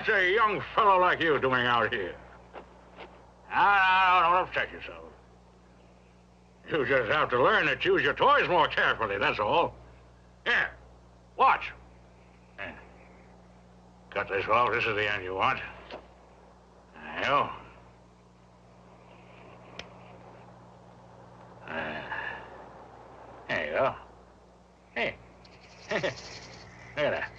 What's a young fellow like you doing out here? Now, don't upset yourself. You just have to learn to choose your toys more carefully, that's all. Here, watch. There. Cut this off. This is the end you want. There you go. There you go. Hey. Look at that.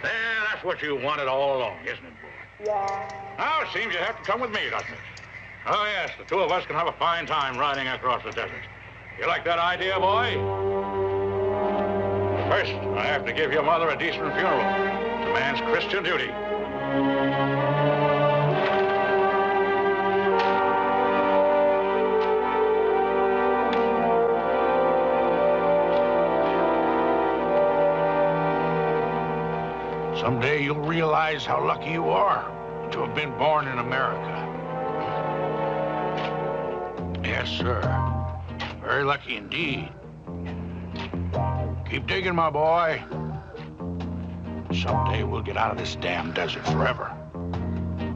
There, that's what you wanted all along, isn't it, boy? Now it seems you have to come with me, doesn't it? Oh, yes, the two of us can have a fine time riding across the desert. You like that idea, boy? First, I have to give your mother a decent funeral. It's a man's Christian duty. Someday you'll realize how lucky you are to have been born in America. Yes, sir. Very lucky indeed. Keep digging, my boy. Someday we'll get out of this damn desert forever.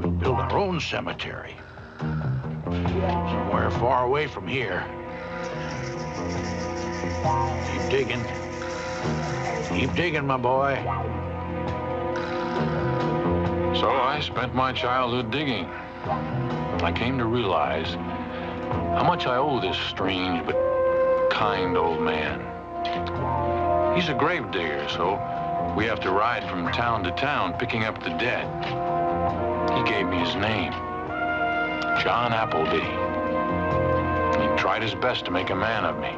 We'll build our own cemetery. Somewhere far away from here. Keep digging. Keep digging, my boy. So I spent my childhood digging. I came to realize how much I owe this strange but kind old man. He's a grave digger, so we have to ride from town to town picking up the dead. He gave me his name, John Appleby. He tried his best to make a man of me.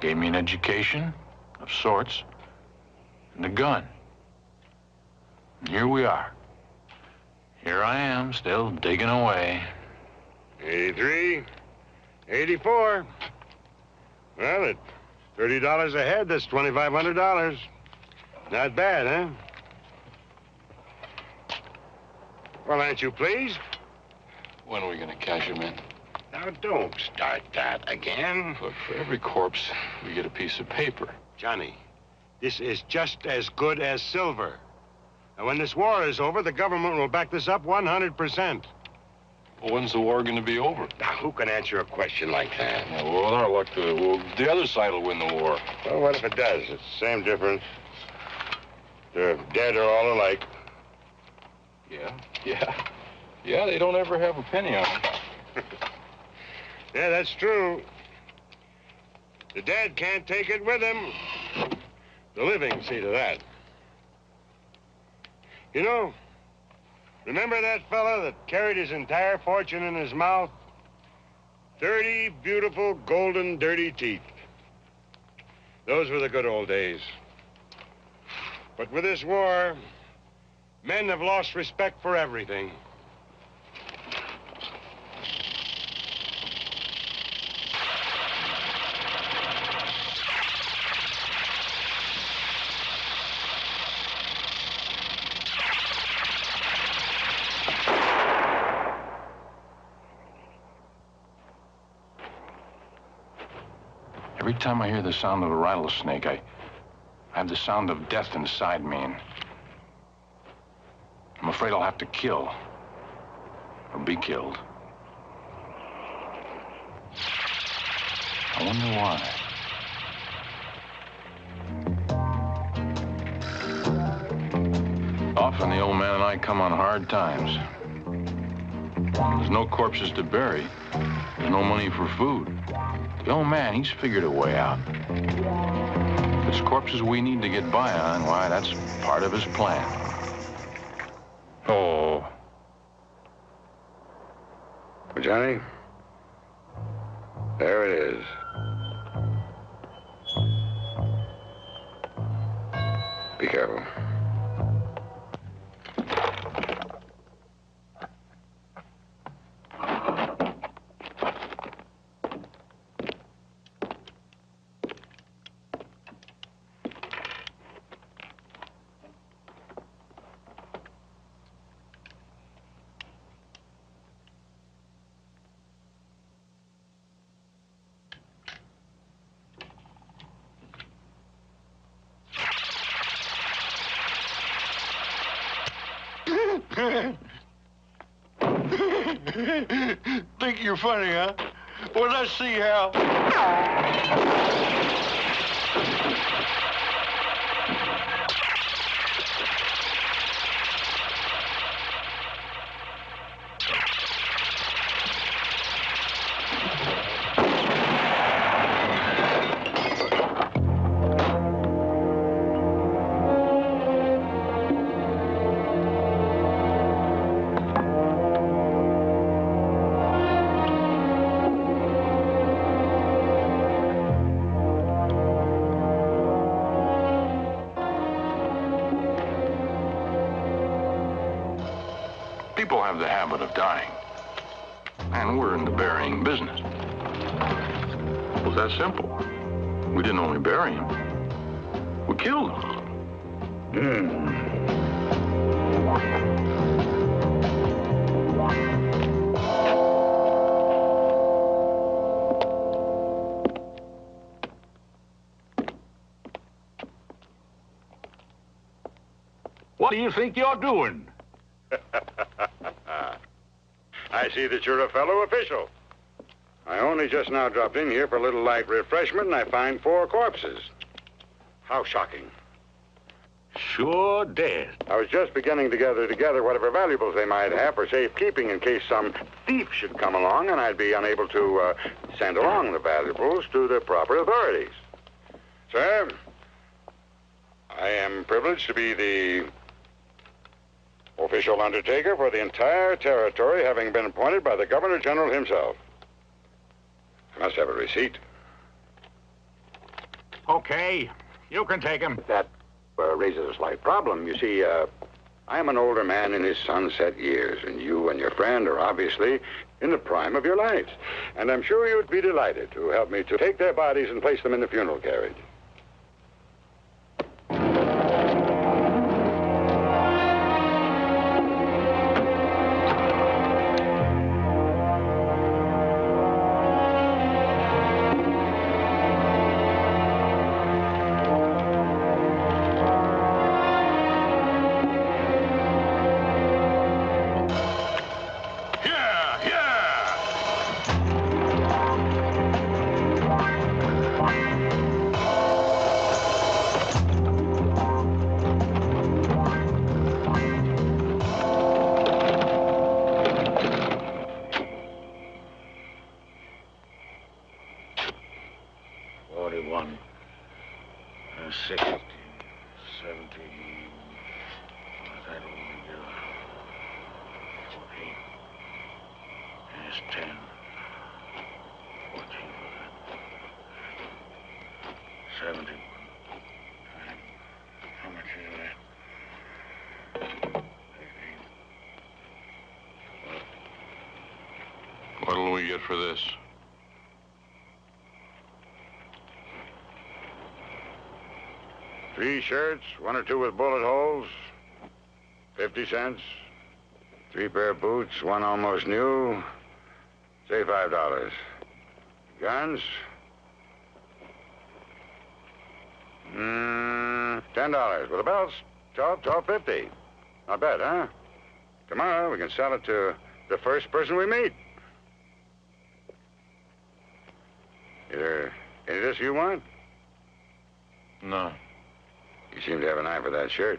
Gave me an education of sorts and a gun. And here we are. Here I am, still digging away. 83, 84. Well, at $30 a head, that's $2,500. Not bad, huh? Well, aren't you pleased? When are we gonna cash him in? Now, don't start that again. Look, for every corpse, we get a piece of paper. Johnny, this is just as good as silver. And when this war is over, the government will back this up 100%. Well, when's the war gonna be over? Now, who can answer a question like that? Yeah, well, with our luck, the other side will win the war. Well, what if it does? It's the same difference. The dead are all alike. Yeah, they don't ever have a penny on them. Yeah, that's true. The dead can't take it with them. The living see to that. You know, remember that fella that carried his entire fortune in his mouth? 30 beautiful, golden, dirty teeth. Those were the good old days. But with this war, men have lost respect for everything. Every time I hear the sound of a rattlesnake, I have the sound of death inside me, and I'm afraid I'll have to kill or be killed. I wonder why. Often the old man and I come on hard times. When there's no corpses to bury, there's no money for food. The old man, he's figured a way out. If it's corpses we need to get by on, why, that's part of his plan. Oh. Well, Johnny, there it is. Be careful. Think you're funny, huh? Well, let's see how. People have the habit of dying, and we're in the burying business. It was that simple. We didn't only bury him, we killed him. What do you think you're doing? I see that you're a fellow official. I only just now dropped in here for a little light refreshment, and I find 4 corpses. How shocking. Sure dead. I was just beginning to gather together whatever valuables they might have for safekeeping in case some thief should come along and I'd be unable to send along the valuables to the proper authorities. Sir, I am privileged to be the official undertaker for the entire territory, having been appointed by the Governor General himself. I must have a receipt. Okay, you can take him. That raises a slight problem. You see, I am an older man in his sunset years, and you and your friend are obviously in the prime of your lives. And I'm sure you'd be delighted to help me to take their bodies and place them in the funeral carriage. What'll we get for this? Three shirts, 1 or 2 with bullet holes, 50 cents. 3 pair of boots, 1 almost new, say $5. Guns? $10. With the belts, $12.50. Not bad, huh? Tomorrow we can sell it to the first person we meet. Is there any of this you want? No. You seem to have an eye for that shirt.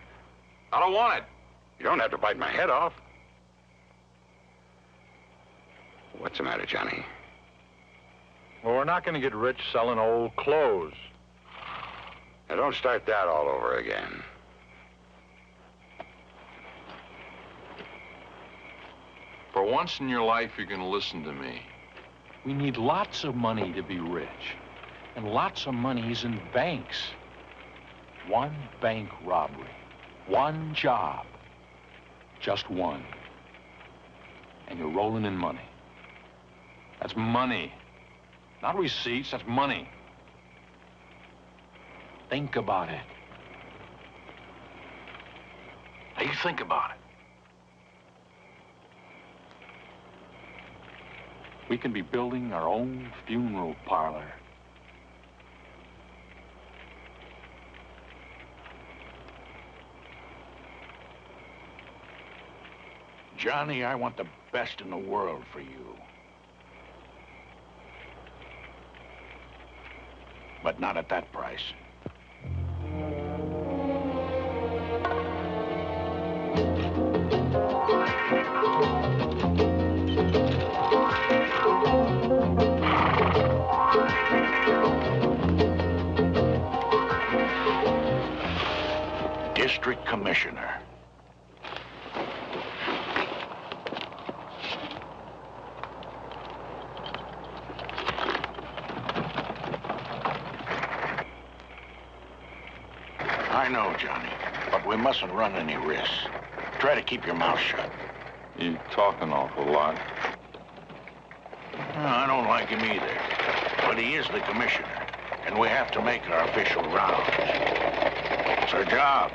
I don't want it. You don't have to bite my head off. What's the matter, Johnny? Well, we're not going to get rich selling old clothes. Now, don't start that all over again. For once in your life, you're going to listen to me. We need lots of money to be rich. And lots of money is in banks. 1 bank robbery. 1 job. Just 1. And you're rolling in money. That's money. Not receipts, that's money. Think about it. Now you think about it. We can be building our own funeral parlor. Johnny, I want the best in the world for you. But not at that price. District Commissioner. I know, Johnny, but we mustn't run any risks. Try to keep your mouth shut. You talk an awful lot. I don't like him either, but he is the commissioner, and we have to make our official rounds. It's our job.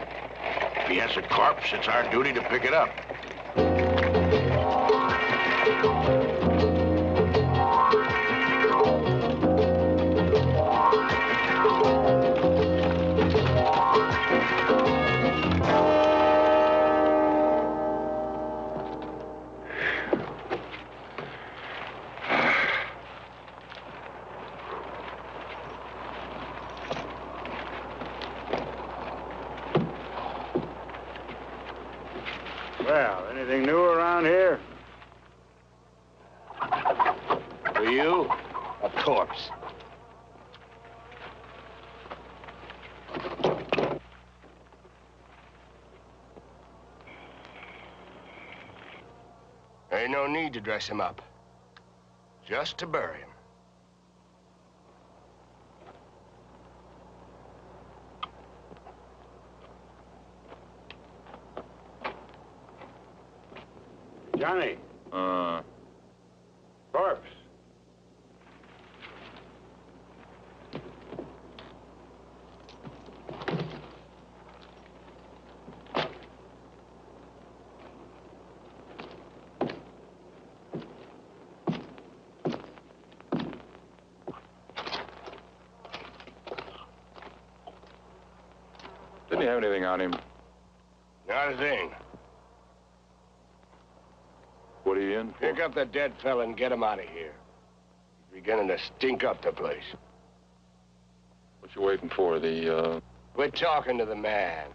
If he has a corpse, it's our duty to pick it up. Well, anything new around here? For you, a corpse. Ain't no need to dress him up. Just to bury him. Johnny, corpse. Didn't he have anything on him? Not a thing. What are you in for? Pick up the dead fella and get him out of here. He's beginning to stink up the place. What you waiting for? We're talking to the man.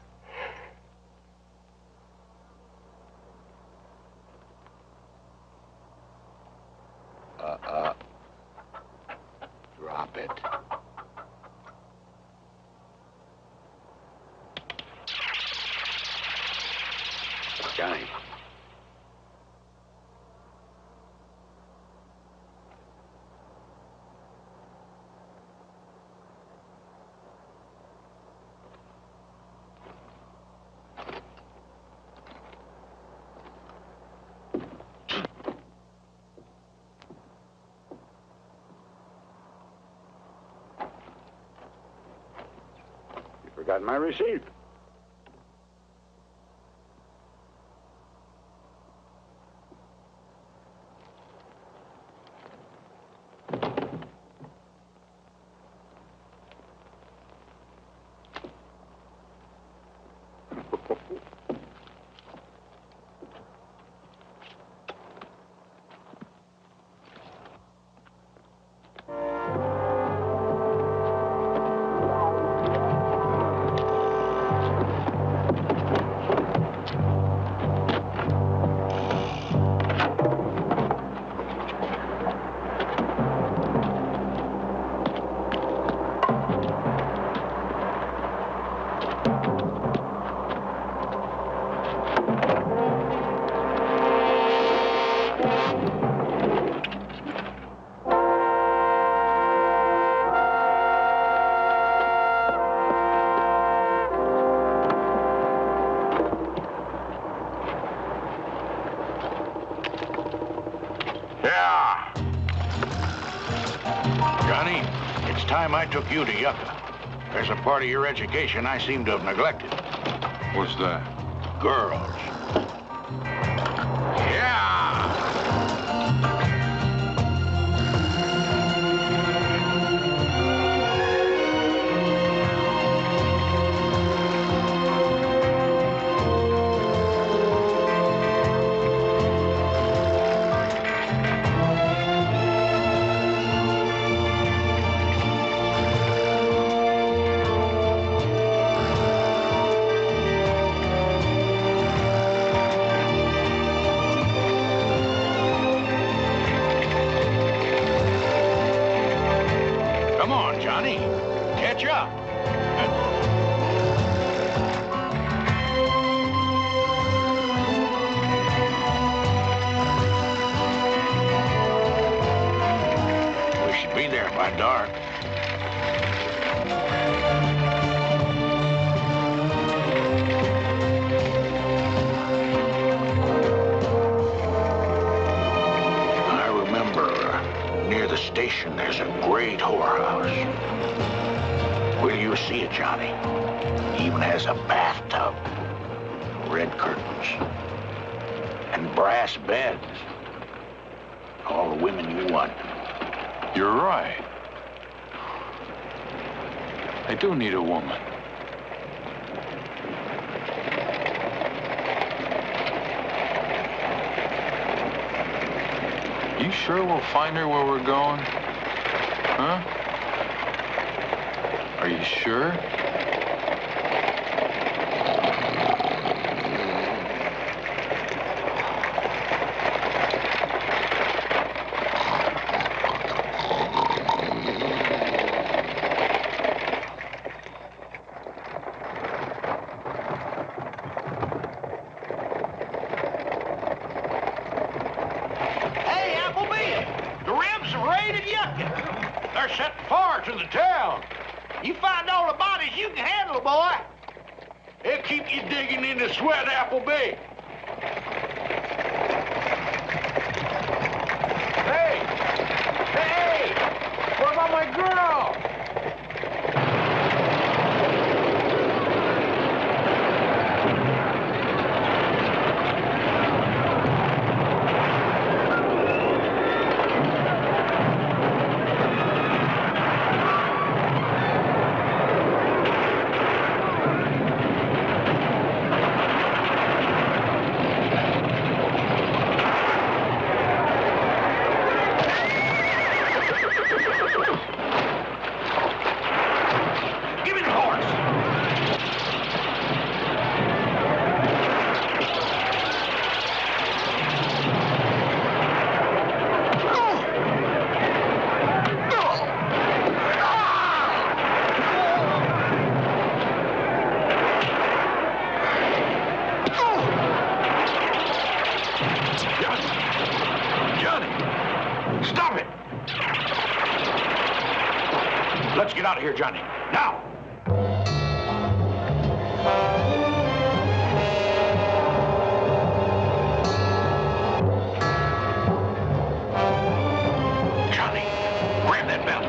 Drop it. Johnny. Forgot my receipt. Johnny, it's time I took you to Yucca. There's a part of your education I seem to have neglected. What's that? Girls. Yeah! dark. I remember near the station there's a great whorehouse. Will you see it, Johnny? Even has a bathtub, red curtains, and brass beds. All the women you want. You're right. I do need a woman. You sure we'll find her where we're going? Huh? Are you sure? Hey, Appleby! The Rebs have raided Yucca. They're setting fire to the town. You find all the bodies you can handle, boy. They'll keep you digging in the sweat, Appleby. Hey! Hey! What about my girl? Give me the horse. Johnny! Stop it! Let's get out of here, Johnny. Now! Johnny, grab that belt.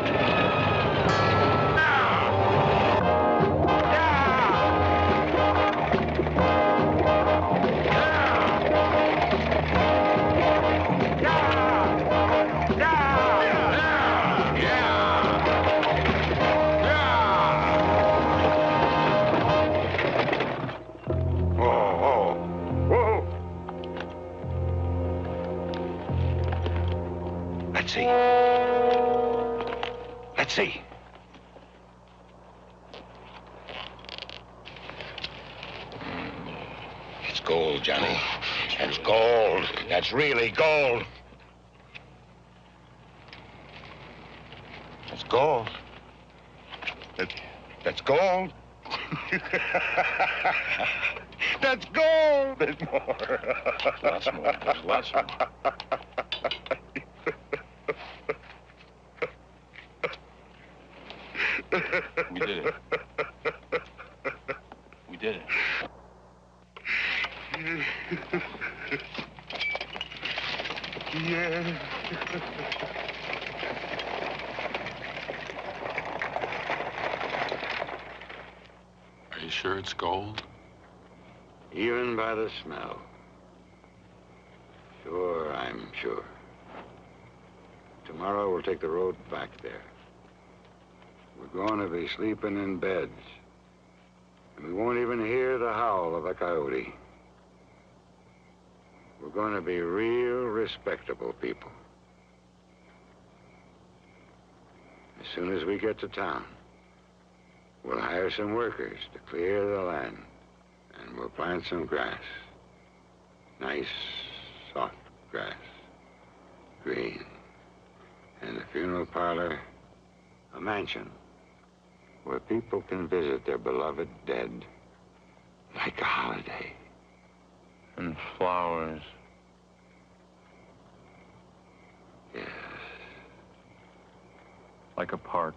Let's see. Let's see. It's gold, Johnny. That's gold. That's really gold. That's gold. That's gold. That's gold. There's more. Lots more. There's lots more. We did it. We did it. Yeah. Are you sure it's gold? Even by the smell. Sure, I'm sure. Tomorrow we'll take the road back there. We're going to be sleeping in beds. And we won't even hear the howl of a coyote. We're going to be real respectable people. As soon as we get to town, we'll hire some workers to clear the land. And we'll plant some grass. Nice, soft grass. Green. And the funeral parlor, a mansion where people can visit their beloved dead like a holiday. And flowers. Yes. like a park.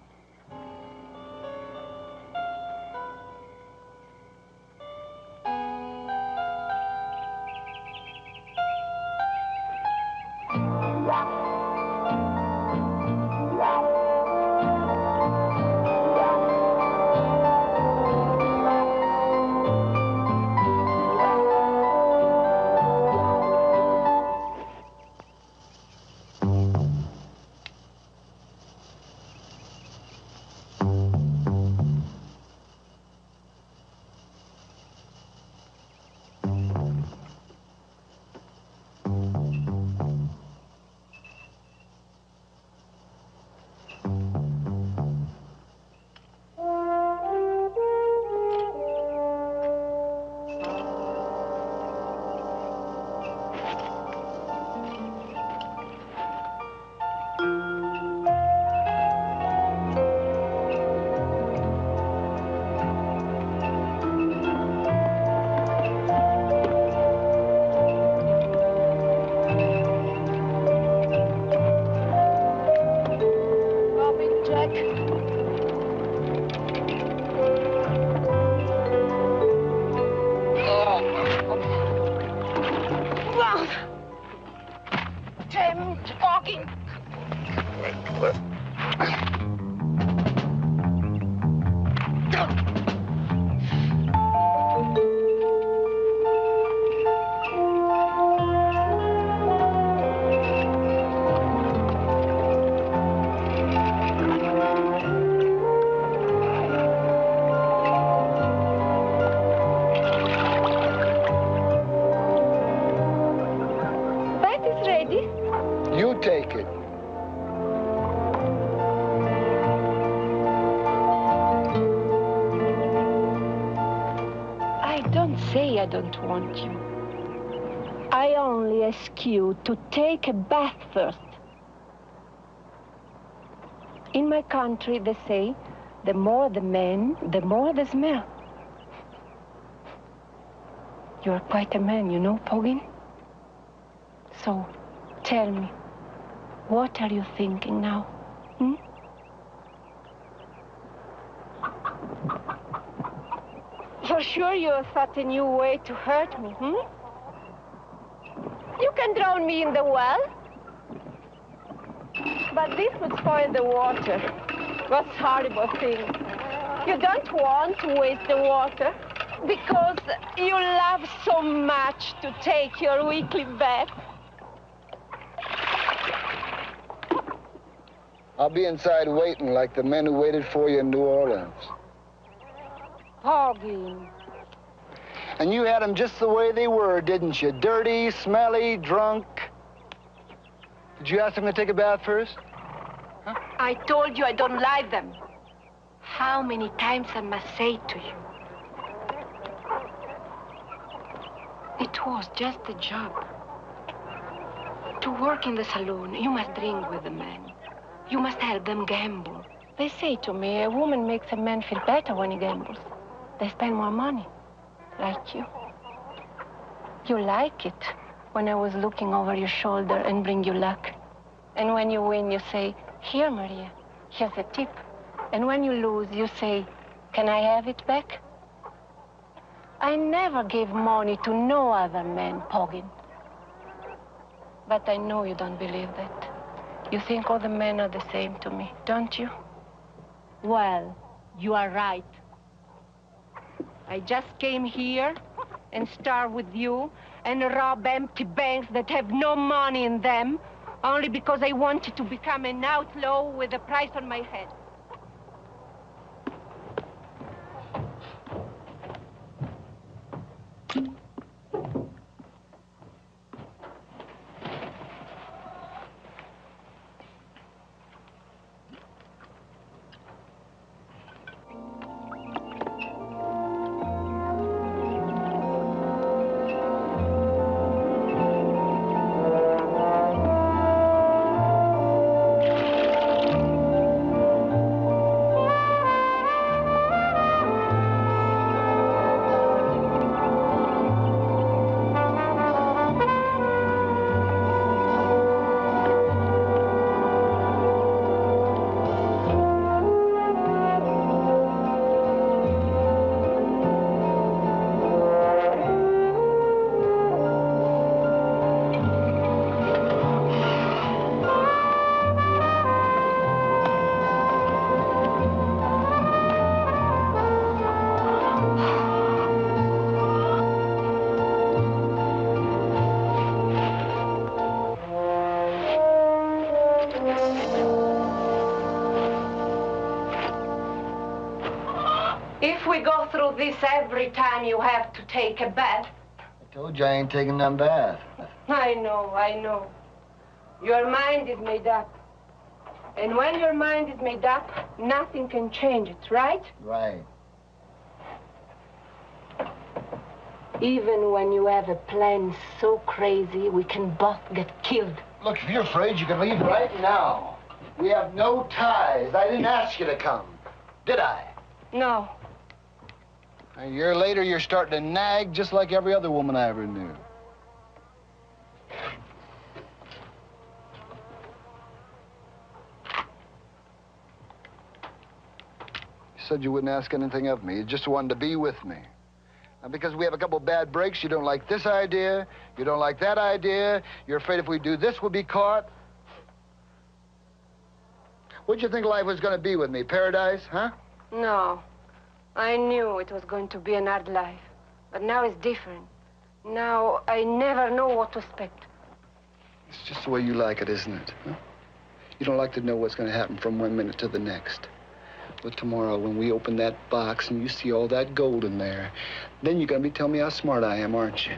You take it. I don't say I don't want you. I only ask you to take a bath first. In my country, they say, the more the man, the more the smell. You're quite a man, you know, Poggin? So, tell me, what are you thinking now? Hmm? You're sure you thought a new way to hurt me, hmm? You can drown me in the well, but this would spoil the water. What horrible thing. You don't want to waste the water because you love so much to take your weekly bath. I'll be inside waiting like the men who waited for you in New Orleans. Poggin. And you had them just the way they were, didn't you? Dirty, smelly, drunk. Did you ask them to take a bath first? Huh? I told you I don't like them. How many times I must say to you? It was just a job. To work in the saloon, you must drink with the men. You must help them gamble. They say to me, a woman makes a man feel better when he gambles. They spend more money, like you. You like it when I was looking over your shoulder and bring you luck. And when you win, you say, here, Maria, here's a tip. And when you lose, you say, can I have it back? I never gave money to no other man, Poggin. But I know you don't believe that. You think all the men are the same to me, don't you? Well, you are right. I just came here and starve with you and rob empty banks that have no money in them only because I wanted to become an outlaw with a price on my head. we go through this every time you have to take a bath? I told you I ain't taking none bath. I know. Your mind is made up. And when your mind is made up, nothing can change it, right? Right. Even when you have a plan so crazy, we can both get killed. Look, if you're afraid, you can leave right now. We have no ties. I didn't ask you to come, did I? No. A year later, you're starting to nag just like every other woman I ever knew. You said you wouldn't ask anything of me. You just wanted to be with me. And because we have a couple bad breaks, you don't like this idea, you don't like that idea, you're afraid if we do this, we'll be caught. What'd you think life was going to be with me? Paradise, huh? No. I knew it was going to be an hard life. But now it's different. Now I never know what to expect. It's just the way you like it, isn't it? Huh? You don't like to know what's going to happen from one minute to the next. But tomorrow, when we open that box and you see all that gold in there, then you're going to be telling me how smart I am, aren't you?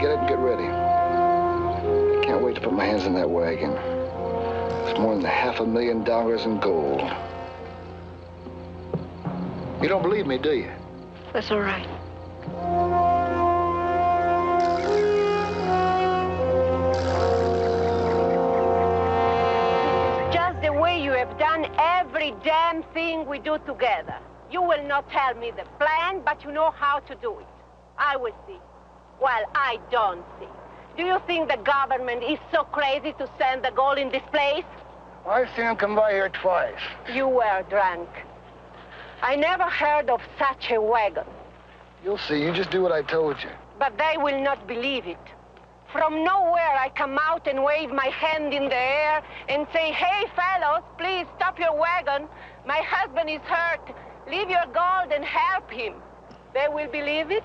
Get it and get ready. I can't wait to put my hands in that wagon. It's more than $500,000 in gold. You don't believe me, do you? That's all right. Just the way you have done every damn thing we do together. You will not tell me the plan, but you know how to do it. I will see. Well, I don't see. Do you think the government is so crazy to send the gold in this place? I've seen him come by here twice. You were drunk. I never heard of such a wagon. You'll see. You just do what I told you. But they will not believe it. From nowhere, I come out and wave my hand in the air and say, "Hey, fellows, please stop your wagon. My husband is hurt. Leave your gold and help him." They will believe it?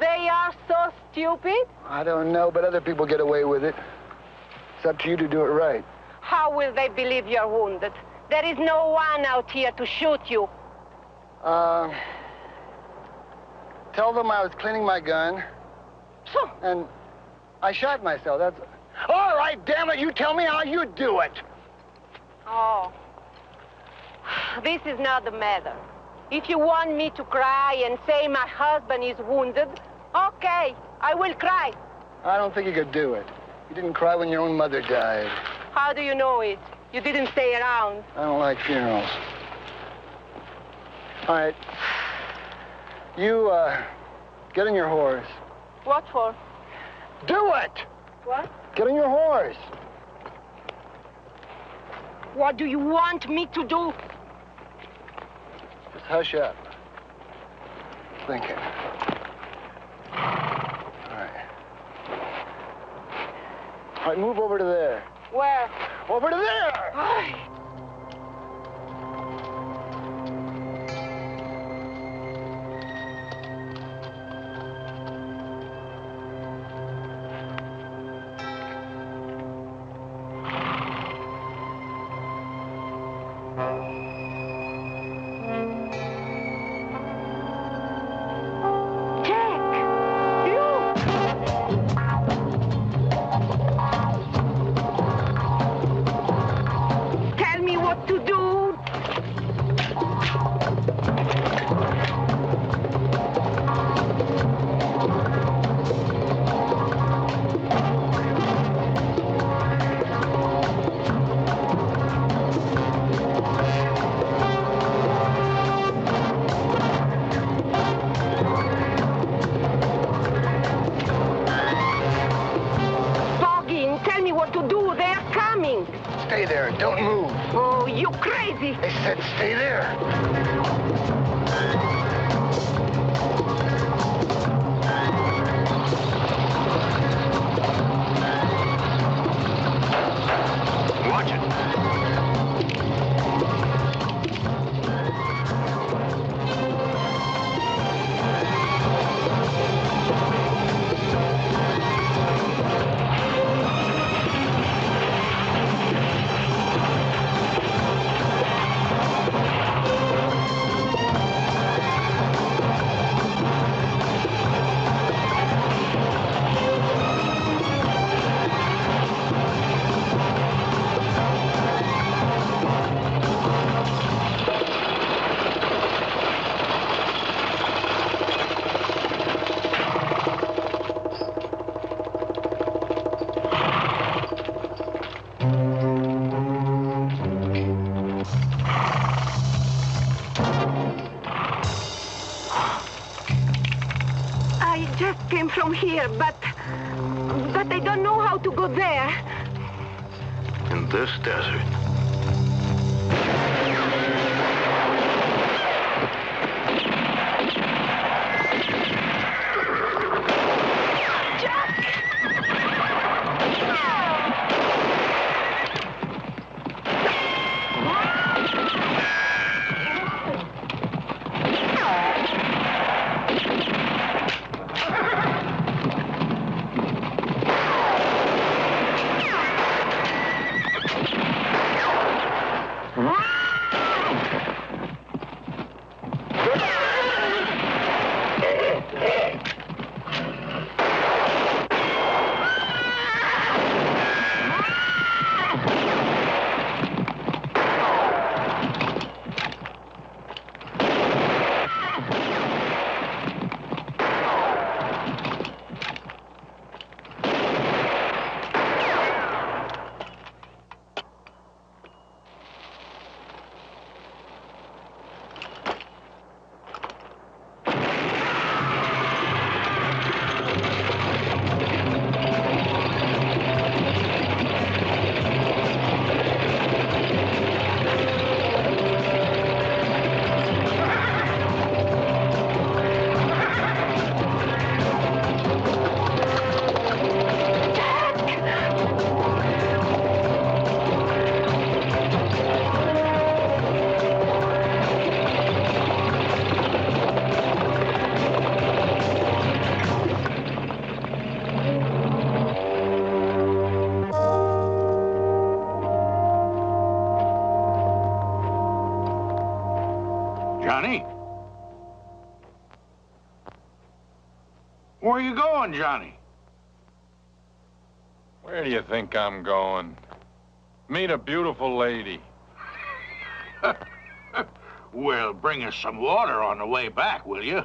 They are so stupid? I don't know, but other people get away with it. It's up to you to do it right. How will they believe you're wounded? There is no one out here to shoot you. Tell them I was cleaning my gun. Phew. And I shot myself. That's... All right, damn it, you tell me how you do it. Oh. This is not the matter. If you want me to cry and say my husband is wounded, okay, I will cry. I don't think you could do it. You didn't cry when your own mother died. How do you know it? You didn't stay around. I don't like funerals. All right. You, get on your horse. What for? Do it! What? Get on your horse. What do you want me to do? Just hush up. Thinking. All right, move over to there. Where? Over to there! Ay. Stay there. Don't move. Oh, you crazy. I said stay there. Watch it. From here, but I don't know how to go there. In this desert. Johnny? Where are you going, Johnny? Where do you think I'm going? Meet a beautiful lady. Well, bring us some water on the way back, will you?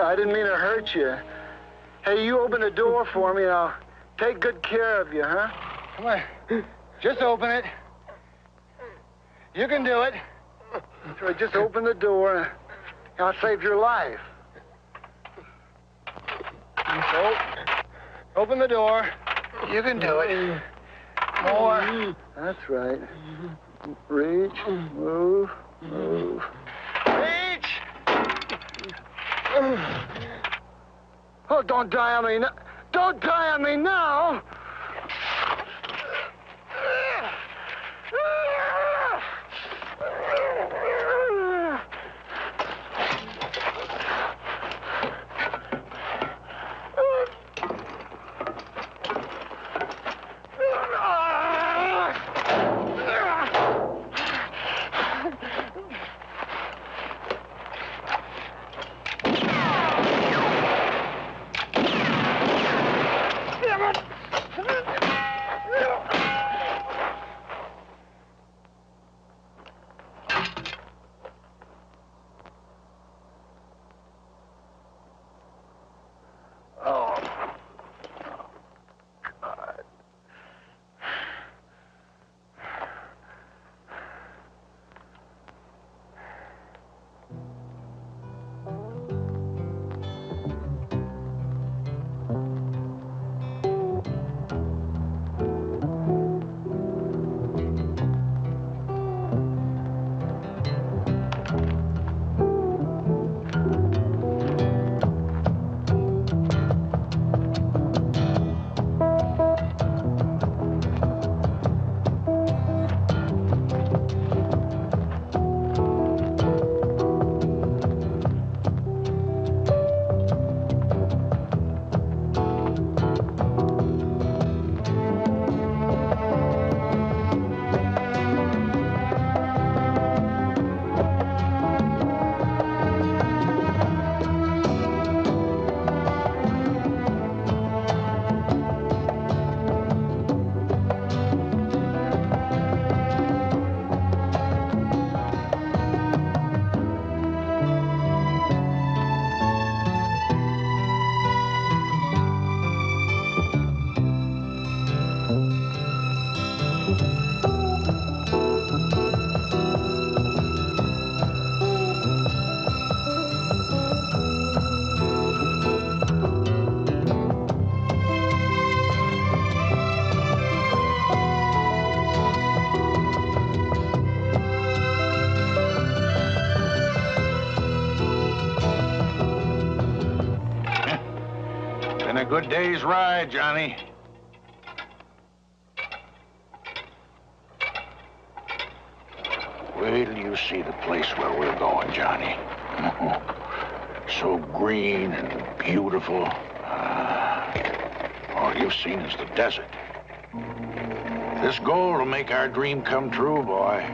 I didn't mean to hurt you. Hey, you open the door for me and I'll take good care of you, huh? Come on. Just open it. You can do it. That's right, just open the door and I'll save your life. So, open the door. You can do it. More. That's right. Reach, move, move. Reach! Oh, don't die on me now. Don't die on me now! a good day's ride, Johnny. Wait till you see the place where we're going, Johnny. So green and beautiful. All you've seen is the desert. This gold will make our dream come true, boy.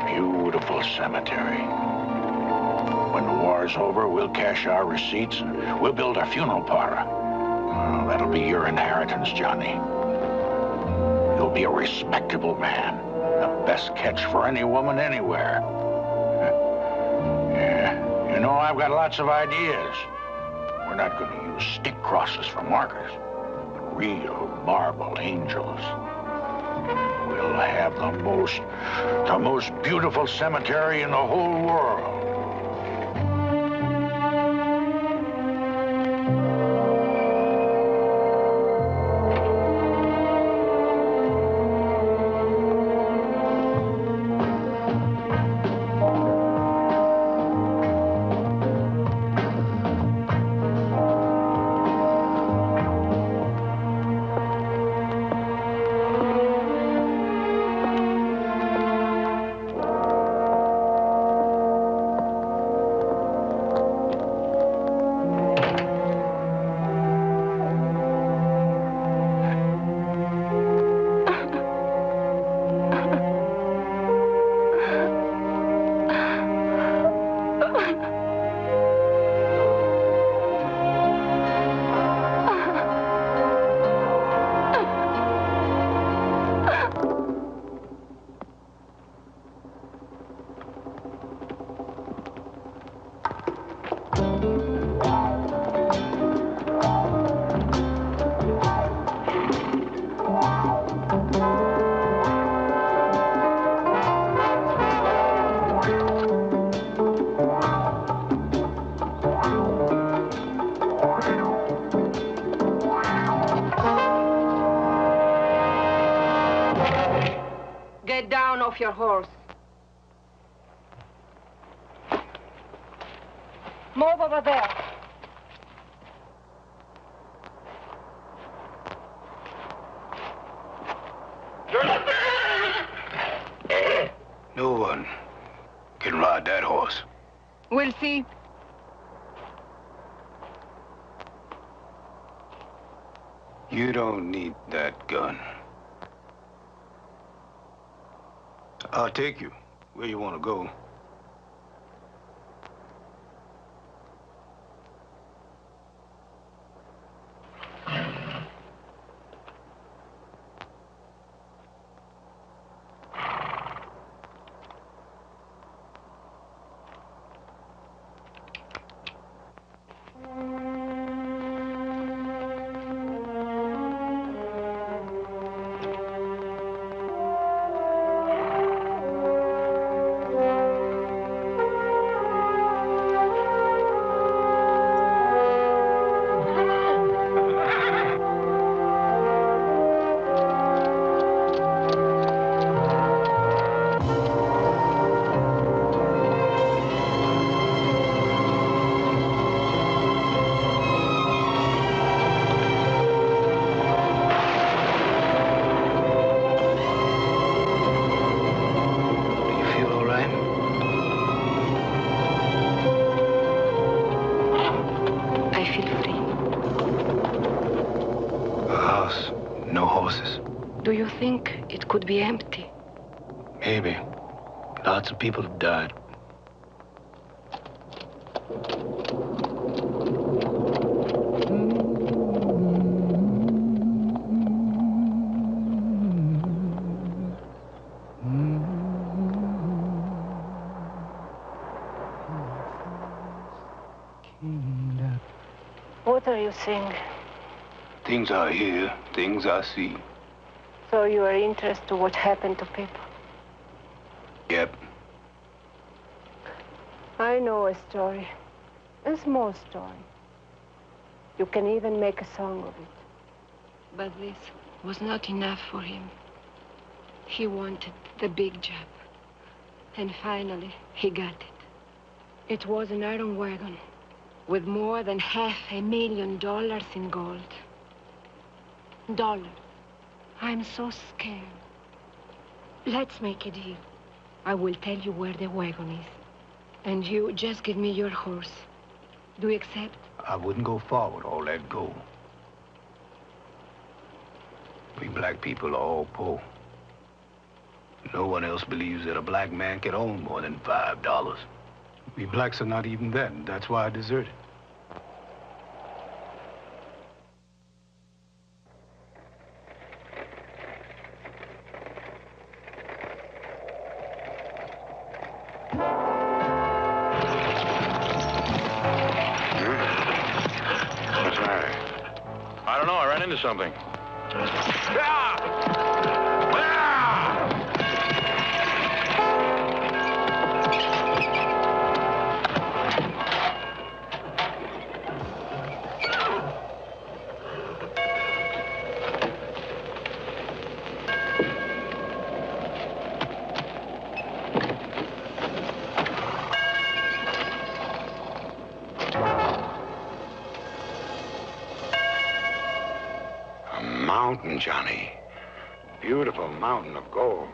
Beautiful cemetery. When the war's over, we'll cash our receipts and we'll build our funeral parlor. Oh, that'll be your inheritance, Johnny. You'll be a respectable man. The best catch for any woman anywhere. Yeah, you know, I've got lots of ideas. We're not going to use stick crosses for markers, but real marble angels. We'll have the most beautiful cemetery in the whole world. Get down off your horse. Move over there. No one can ride that horse. We'll see. You don't need that gun. I'll take you where you want to go. Do you think it could be empty? Maybe. Lots of people have died. What are you saying? Things I hear, things I see. So you are interested in what happened to people? Yep. I know a story. A small story. You can even make a song of it. But this was not enough for him. He wanted the big job. And finally, he got it. It was an iron wagon. with more than $500,000 in gold. Dollar. I'm so scared. Let's make a deal. I will tell you where the wagon is. And you just give me your horse. Do you accept? I wouldn't go far with all that gold. We black people are all poor. No one else believes that a black man can own more than $5. We blacks are not even that, and that's why I deserted. What's the matter? I don't know. I ran into something. Mountain, Johnny. Beautiful mountain of gold.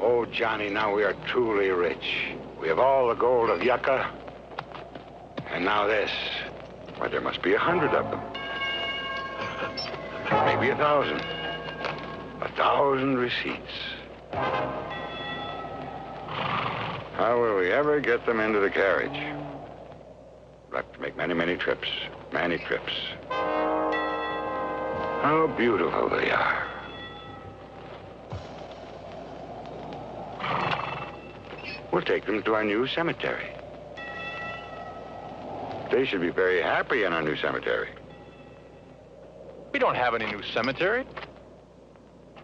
Oh, Johnny, now we are truly rich. We have all the gold of Yucca. And now this. Why, there must be 100 of them. Maybe 1,000. 1,000 receipts. How will we ever get them into the carriage? We'll have to make many, many trips. Many trips. How beautiful they are. We'll take them to our new cemetery. They should be very happy in our new cemetery. We don't have any new cemetery.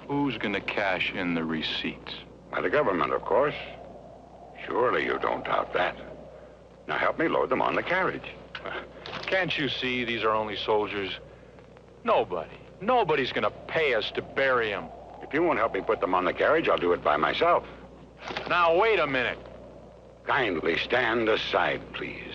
Who's gonna cash in the receipts? By the government, of course. Surely you don't doubt that. Now help me load them on the carriage. Can't you see these are only soldiers? Nobody's gonna pay us to bury them. If you won't help me put them on the carriage, I'll do it by myself. Now, wait a minute. Kindly stand aside, please.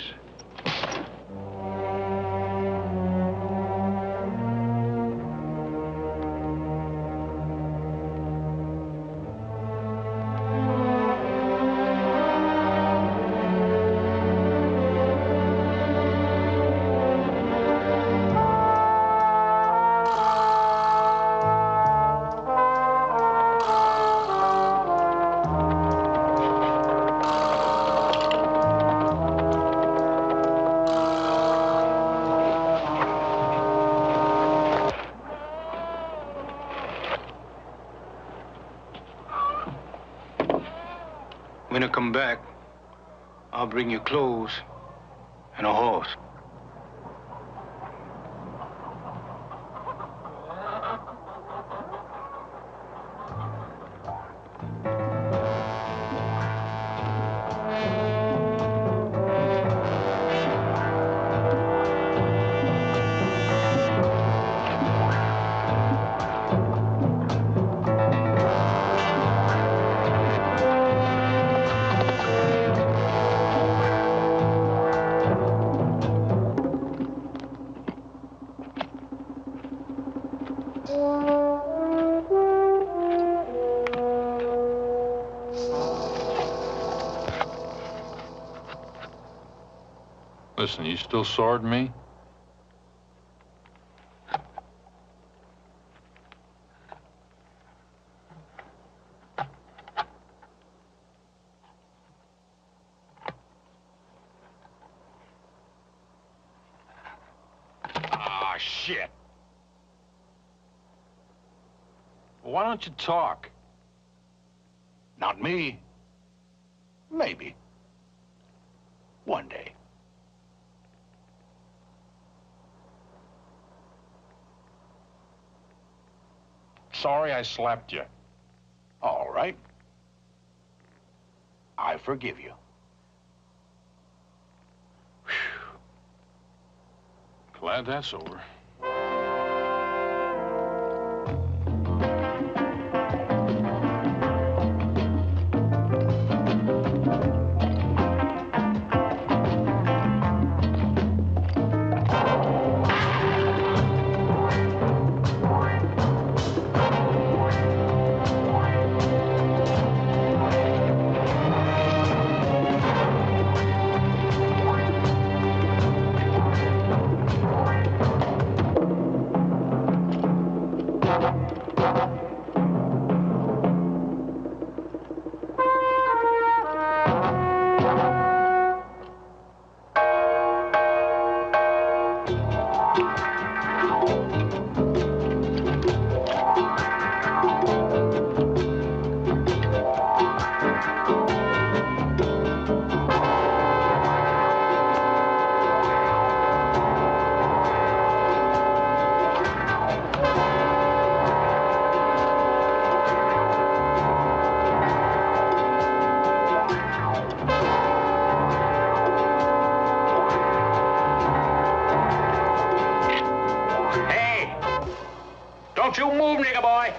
When I come back, I'll bring you clothes and a horse. Listen, you still sword me? Ah, shit. Why don't you talk? Not me. Maybe. One day. Sorry I slapped you. All right. I forgive you. Glad that's over. Don't you move, nigger boy.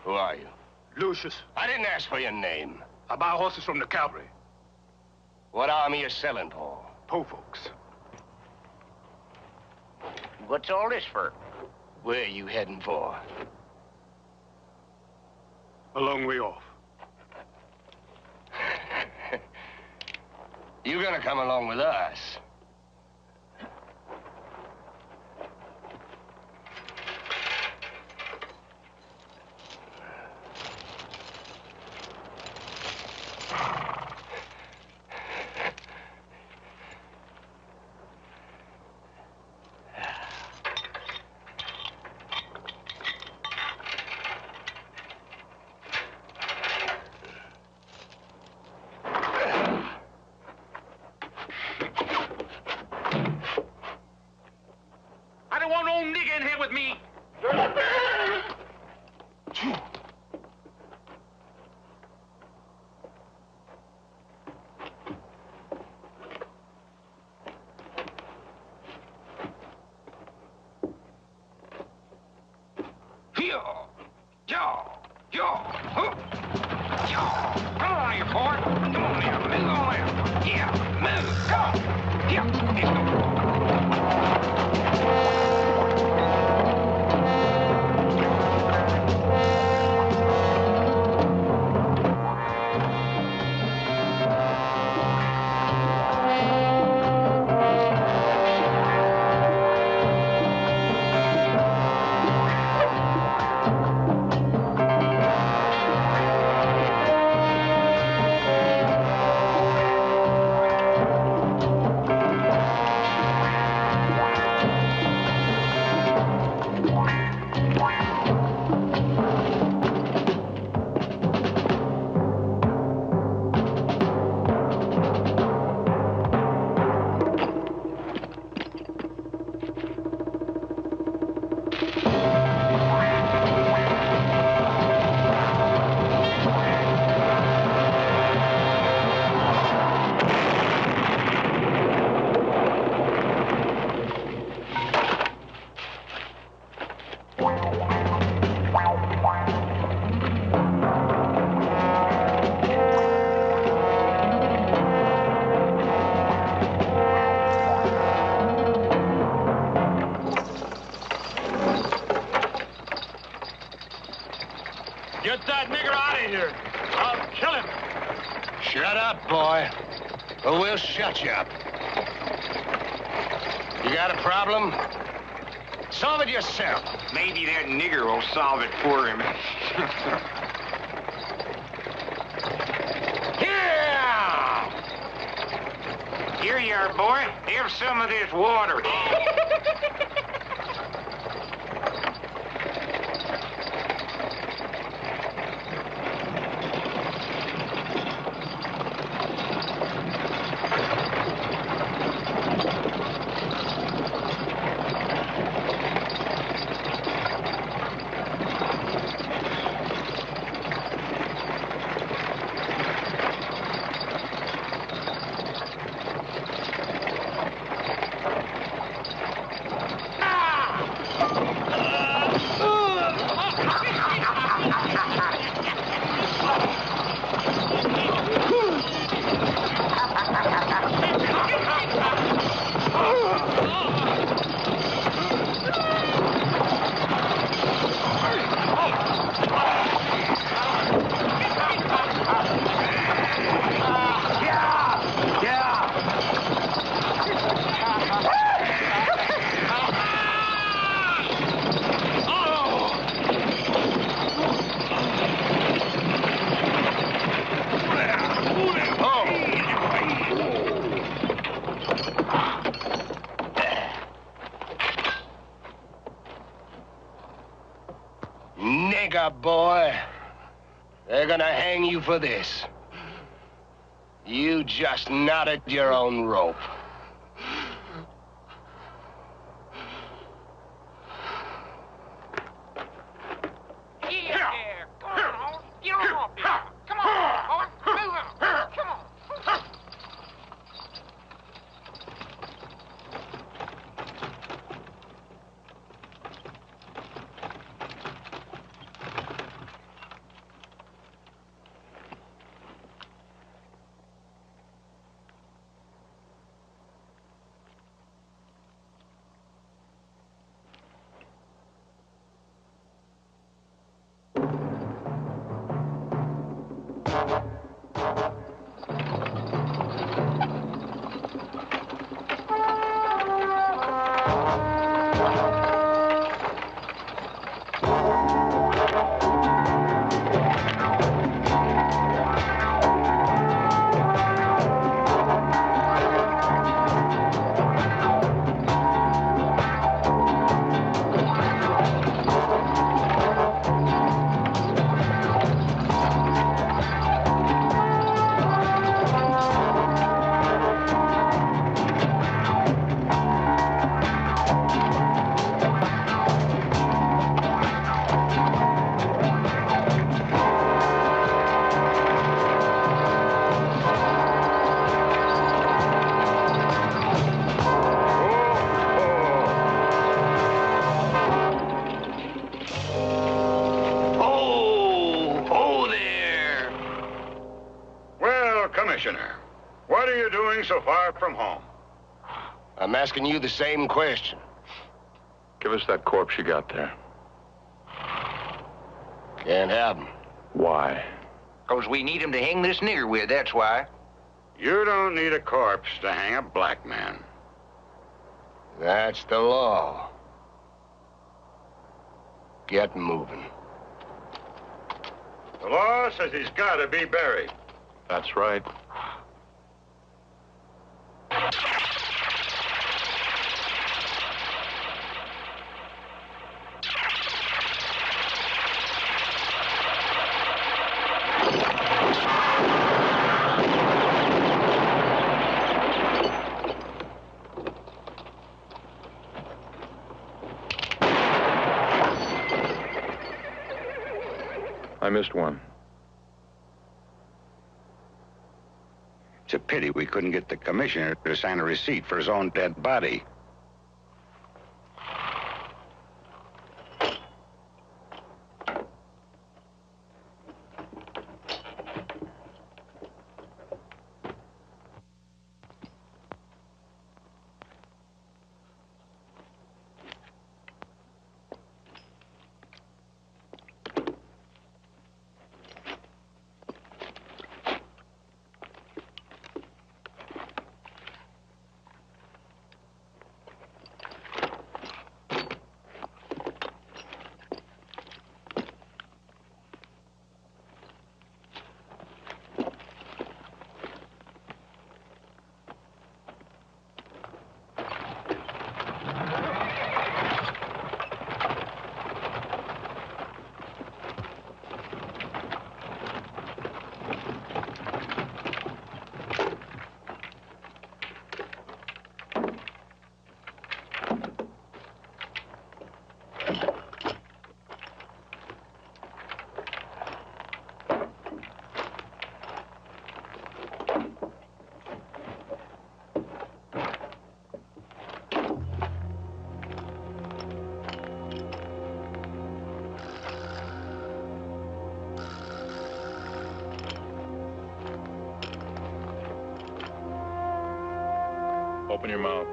Who are you? Lucius. I didn't ask for your name. I buy horses from the cavalry. What army you selling for? Po folks. What's all this for? Where are you heading for? A long way off. You're gonna come along with us. Get that nigger out of here. I'll kill him. Shut up, boy, or we'll shut you up. You got a problem? Solve it yourself. Maybe that nigger will solve it for him. Here you are, boy. Have some of this water. up, boy. They're gonna hang you for this. You just knotted your own rope. Commissioner, what are you doing so far from home? I'm asking you the same question. Give us that corpse you got there. Can't have him. Why? Because we need him to hang this nigger with, that's why. You don't need a corpse to hang a black man. That's the law. Get moving. The law says he's got to be buried. That's right. I missed one. It's a pity we couldn't get the commissioner to sign a receipt for his own dead body. Open your mouth.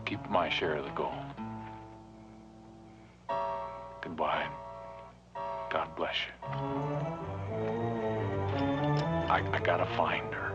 keep my share of the gold. Goodbye. God bless you. I gotta find her.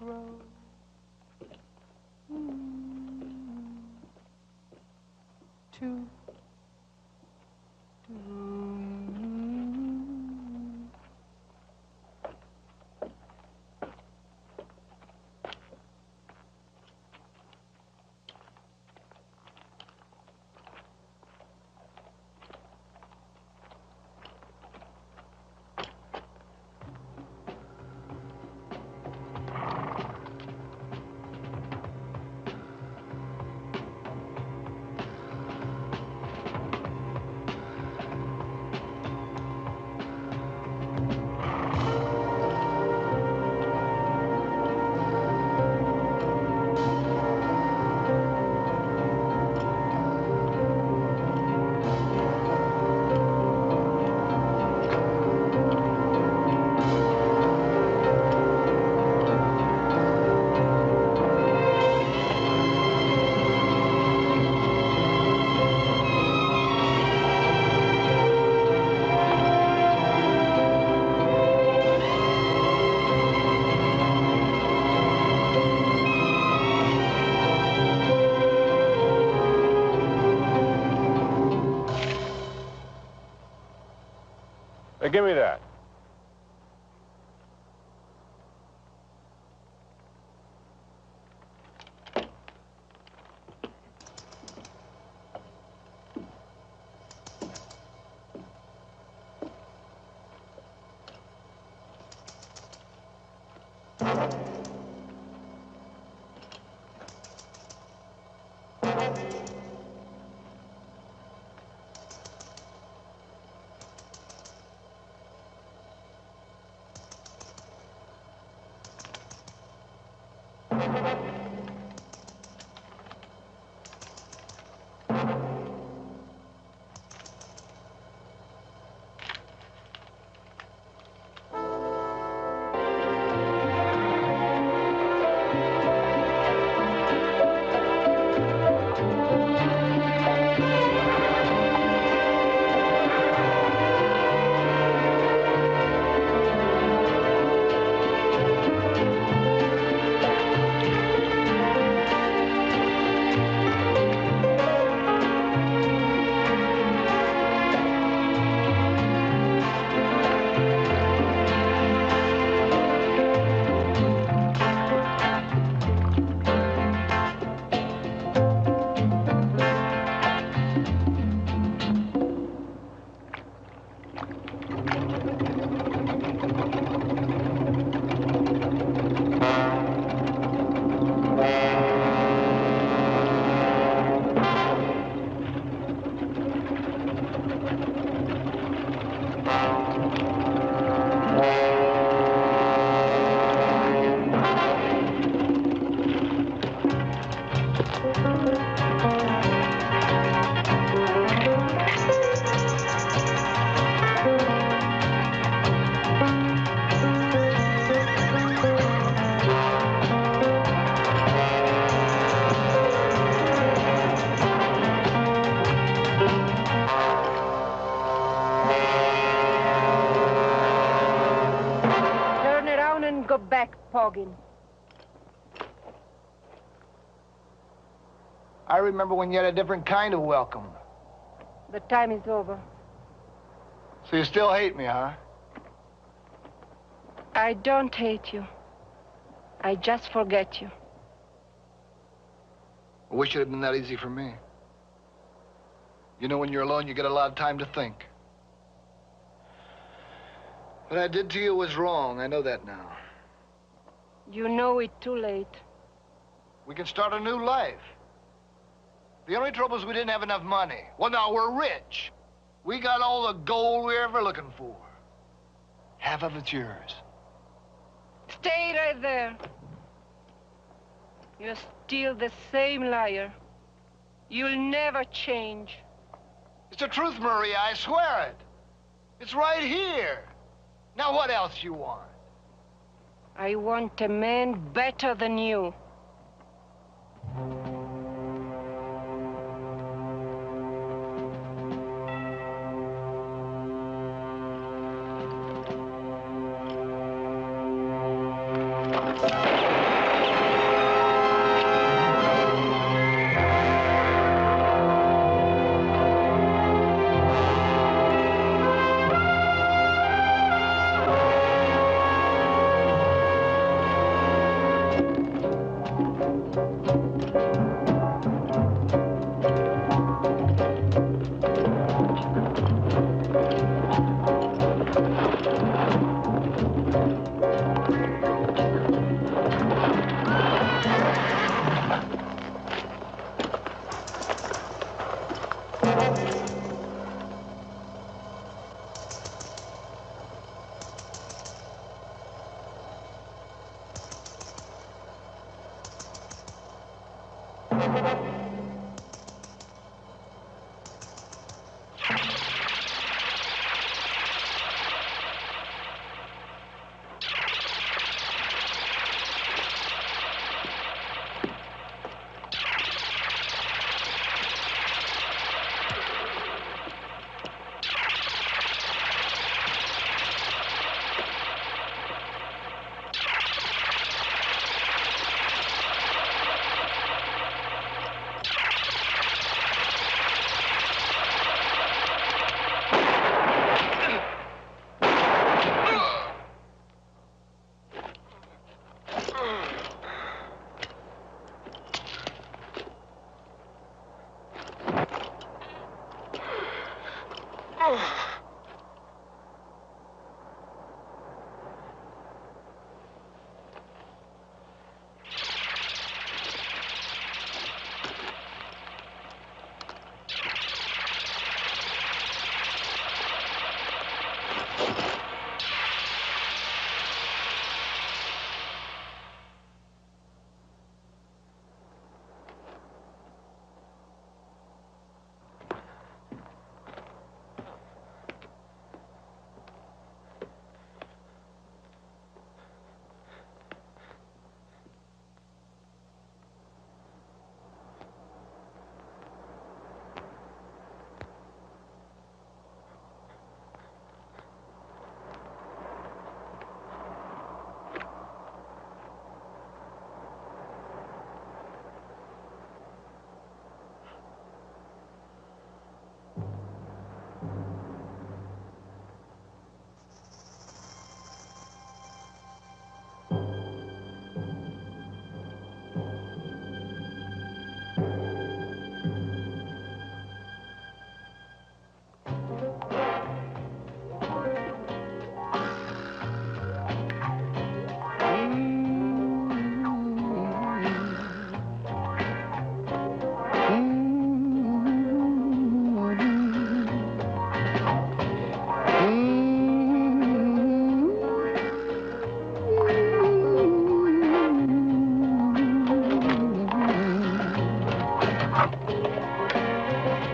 road. To Hey, give me that. Go back, Poggin. I remember when you had a different kind of welcome. The time is over. So you still hate me, huh? I don't hate you. I just forget you. I wish it had been that easy for me. You know, when you're alone, you get a lot of time to think. What I did to you was wrong. I know that now. You know it too late. We can start a new life. The only trouble is we didn't have enough money. Well, now we're rich. We got all the gold we're ever looking for. Half of it's yours. Stay right there. You're still the same liar. You'll never change. It's the truth, Maria. I swear it. It's right here. Now, what else you want? I want a man better than you.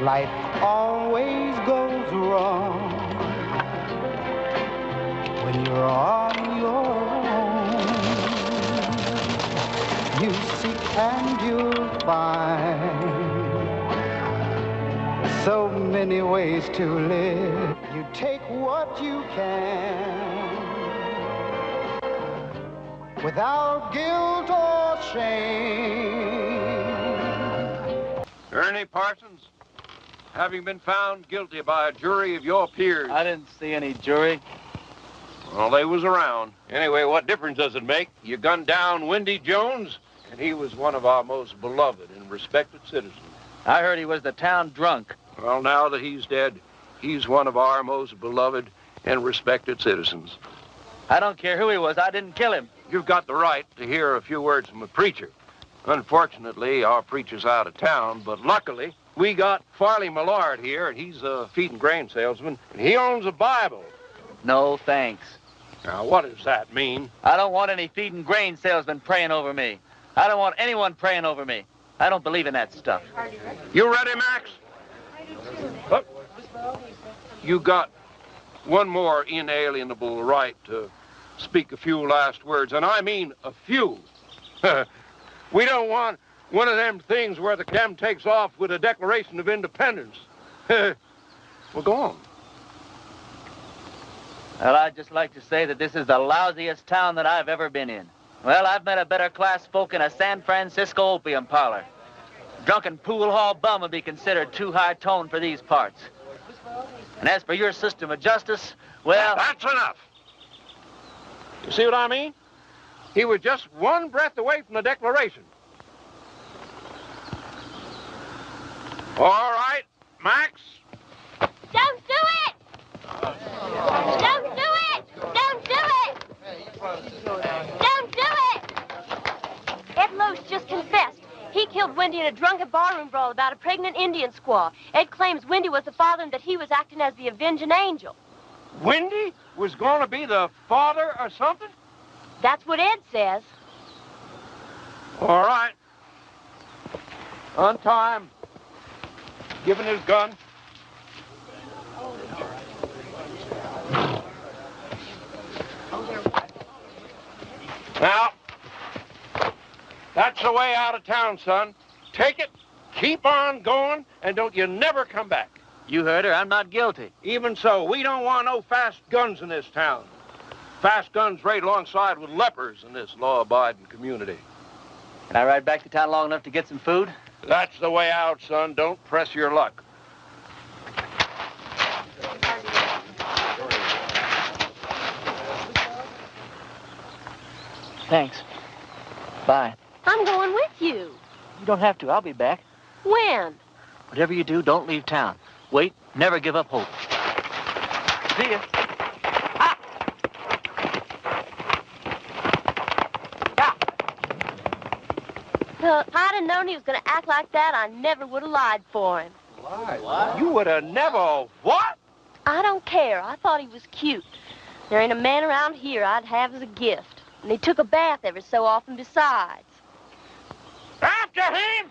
Life always goes wrong when you're on your own. You seek and you'll find so many ways to live. You take what you can without guilt or shame. Ernie Parsons, having been found guilty by a jury of your peers. I didn't see any jury. Well, they was around. Anyway, what difference does it make? You gunned down Wendy Jones, and he was one of our most beloved and respected citizens. I heard he was the town drunk. Well, now that he's dead, he's one of our most beloved and respected citizens. I don't care who he was. I didn't kill him. You've got the right to hear a few words from a preacher. Unfortunately, our preacher's out of town, but luckily, we got Farley Millard here, and he's a feed and grain salesman, and he owns a Bible. No, thanks. Now, what does that mean? I don't want any feed and grain salesman praying over me. I don't want anyone praying over me. I don't believe in that stuff. You ready, Max? What? You got one more inalienable right to speak a few last words, and I mean a few. We don't want one of them things where the cam takes off with a Declaration of Independence. Well, go on. Well, I'd just like to say that this is the lousiest town that I've ever been in. Well, I've met a better class folk in a San Francisco opium parlor. Drunken pool hall bum would be considered too high tone for these parts. And as for your system of justice, well... That's enough. You see what I mean? He was just one breath away from the Declaration. All right, Max. Don't do it! Don't do it! Don't do it! Don't do it! Ed Loach just confessed. He killed Wendy in a drunken barroom brawl about a pregnant Indian squaw. Ed claims Wendy was the father and that he was acting as the avenging angel. Wendy was going to be the father or something? That's what Ed says. All right. Untie him. Give him his gun. Now, that's the way out of town, son. Take it, keep on going, and don't you never come back. You heard her. I'm not guilty. Even so, we don't want no fast guns in this town. Fast guns right alongside with lepers in this law-abiding community. Can I ride back to town long enough to get some food? That's the way out, son. Don't press your luck. Thanks. Bye. I'm going with you. You don't have to. I'll be back. When? Whatever you do, don't leave town. Wait. Never give up hope. See ya. Well, if I'd have known he was going to act like that, I never would have lied for him. Lied? What? You would have never... What? I don't care. I thought he was cute. There ain't a man around here I'd have as a gift. And he took a bath every so often besides. After him!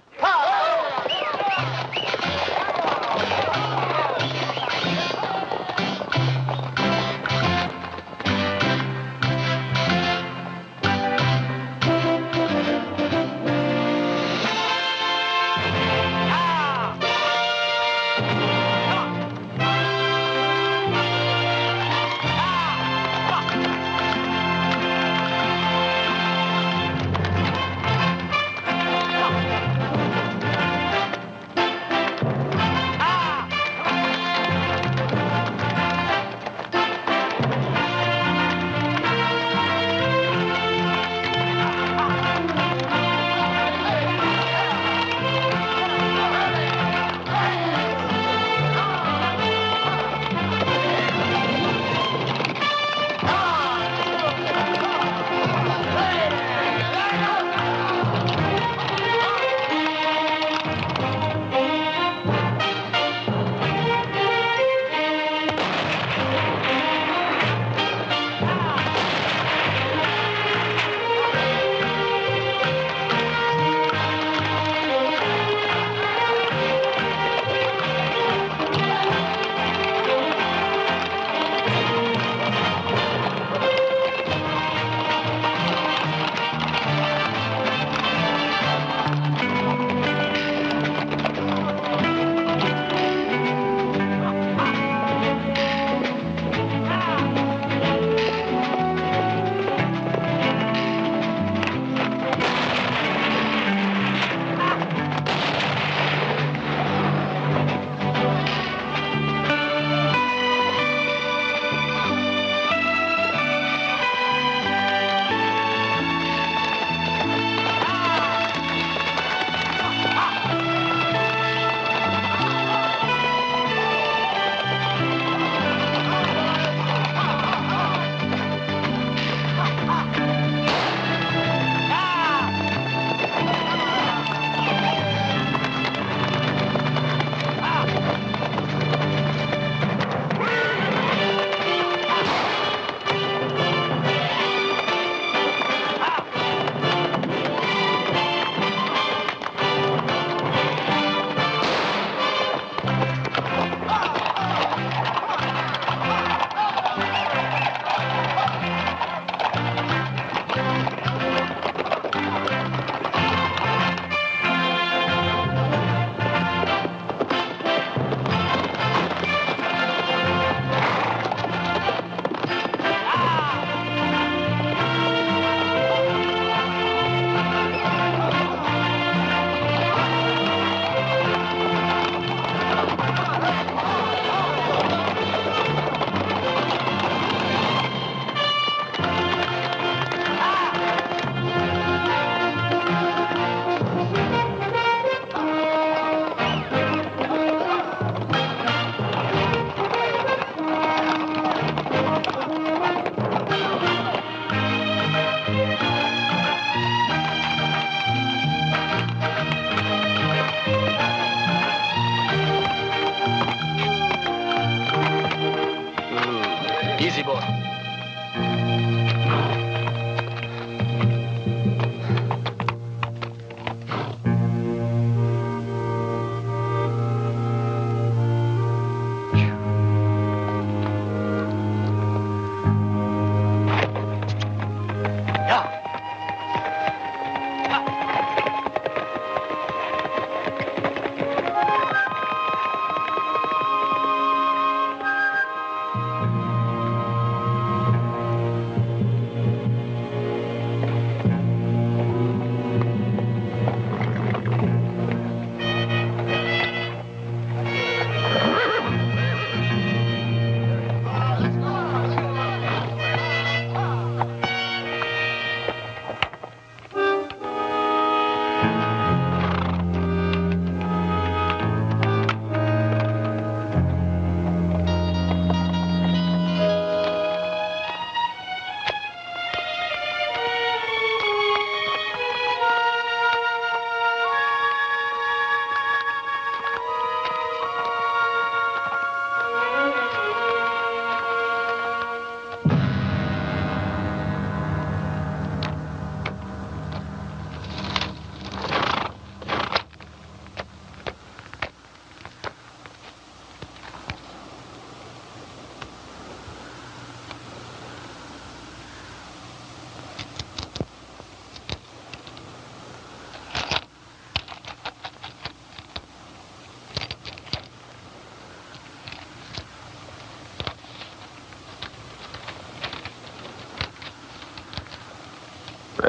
Easy, boy.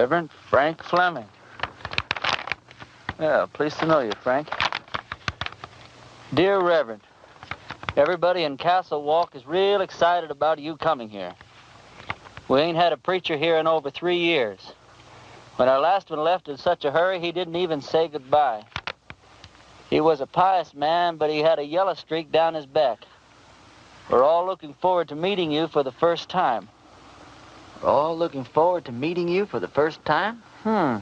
Reverend Frank Fleming. Yeah, pleased to know you, Frank. Dear Reverend, everybody in Castle Walk is real excited about you coming here. We ain't had a preacher here in over 3 years. When our last one left in such a hurry, he didn't even say goodbye. He was a pious man, but he had a yellow streak down his back. We're all looking forward to meeting you for the first time. We're all looking forward to meeting you for the first time? I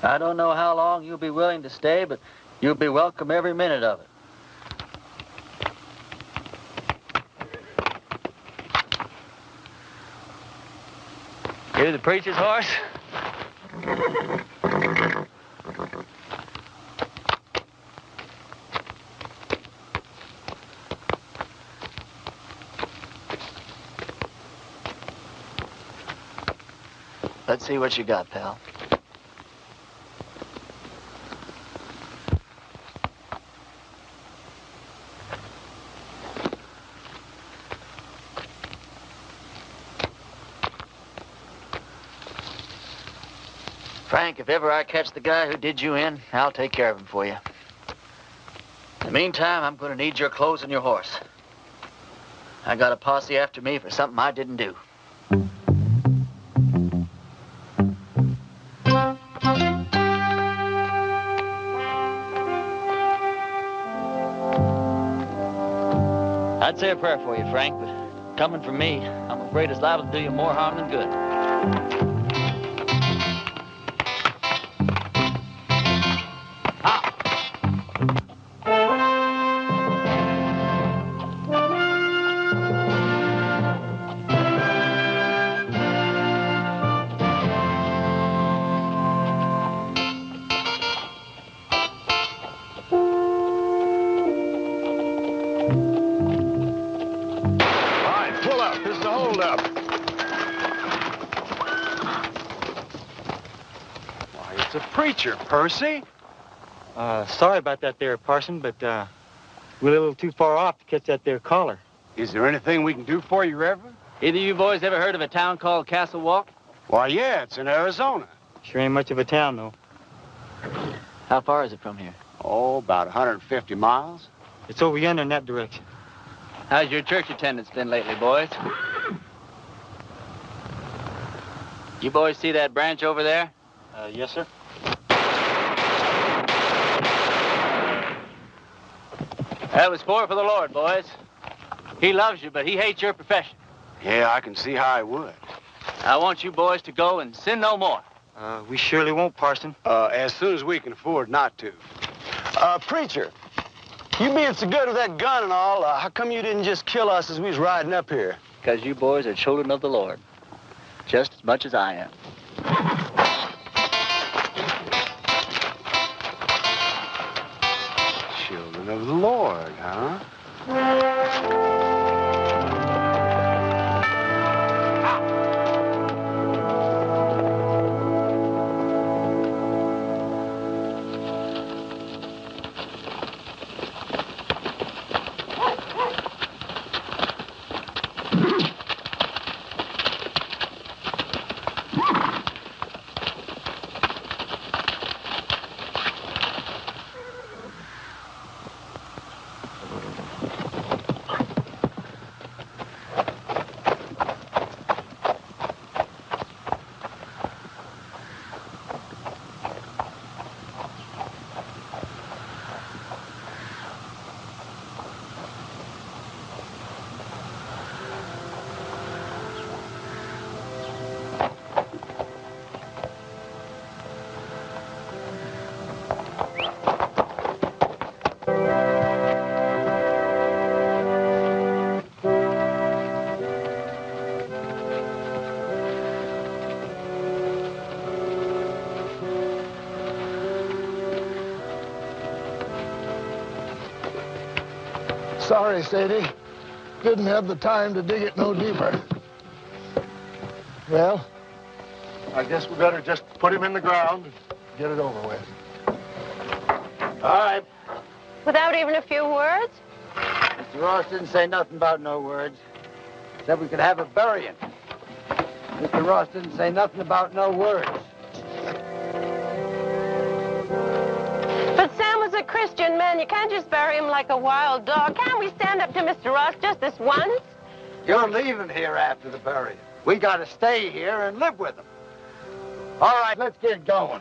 don't know how long you'll be willing to stay, but you'll be welcome every minute of it. Here's the preacher's horse. Let's see what you got, pal. Frank, if ever I catch the guy who did you in, I'll take care of him for you. In the meantime, I'm going to need your clothes and your horse. I got a posse after me for something I didn't do. I'd say a prayer for you, Frank, but coming from me, I'm afraid it's liable to do you more harm than good. Preacher, Percy. Sorry about that there, Parson, but we're a little too far off to catch that there caller. Is there anything we can do for you, Reverend? Either you boys ever heard of a town called Castle Walk? Why, yeah, it's in Arizona. Sure ain't much of a town, though. How far is it from here? Oh, about 150 miles. It's over yonder in that direction. How's your church attendance been lately, boys? You boys see that branch over there? Yes, sir. That was four for the Lord, boys. He loves you, but he hates your profession. Yeah, I can see how he would. I want you boys to go and sin no more. We surely won't, Parson. As soon as we can afford not to. Preacher, you being so good with that gun and all, how come you didn't just kill us as we was riding up here? Because you boys are children of the Lord, just as much as I am. Children of the Lord, huh? Sorry, Sadie. Didn't have the time to dig it no deeper. Well, I guess we better just put him in the ground and get it over with. All right. Without even a few words? Mr. Ross didn't say nothing about no words. Said we could have a burying. Mr. Ross didn't say nothing about no words. But Sam was a Christian man. You can't just bury him like a wild dog. Can't we stand up to Mr. Ross just this once? You're leaving here after the burial. We gotta stay here and live with him. All right, let's get going.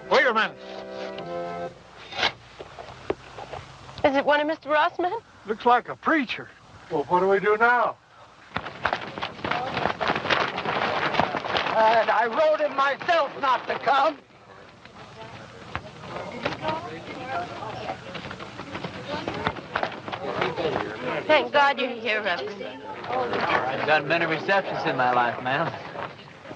Wait a minute. Is it one of Mr. Ross' men? Looks like a preacher. Well, what do we do now? And I wrote him myself not to come. Thank God you're here, Reverend. I've done many receptions in my life, ma'am.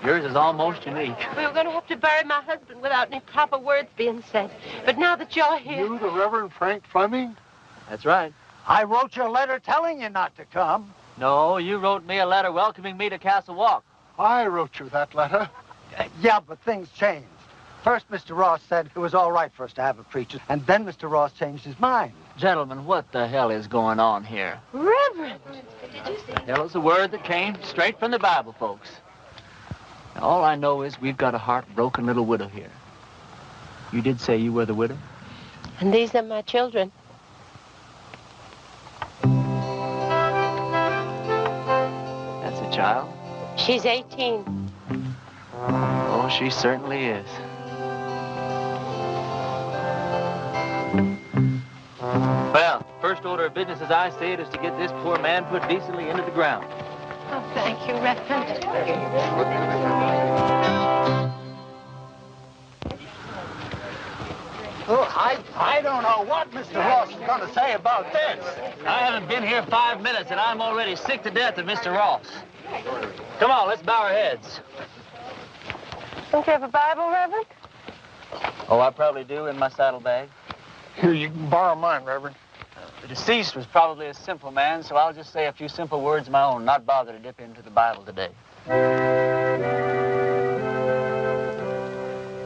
Yours is almost unique. We were going to have to bury my husband without any proper words being said. But now that you're here... You, the Reverend Frank Fleming? That's right. I wrote you a letter telling you not to come. No, you wrote me a letter welcoming me to Castle Walk. I wrote you that letter. Yeah, but things changed. First, Mr. Ross said it was all right for us to have a preacher, and then Mr. Ross changed his mind. Gentlemen, what the hell is going on here? Reverend! The hell is a word that came straight from the Bible, folks. Now, all I know is we've got a heartbroken little widow here. You did say you were the widow? And these are my children. That's a child? She's 18. Oh, she certainly is. Well, first order of business as I see it is to get this poor man put decently into the ground. Oh, thank you, Reverend. Oh, I don't know what Mr. Ross is going to say about this. I haven't been here 5 minutes, and I'm already sick to death of Mr. Ross. Come on, let's bow our heads. Don't you have a Bible, Reverend? Oh, I probably do in my saddlebag. Here, you can borrow mine, Reverend. The deceased was probably a simple man, so I'll just say a few simple words of my own, not bother to dip into the Bible today.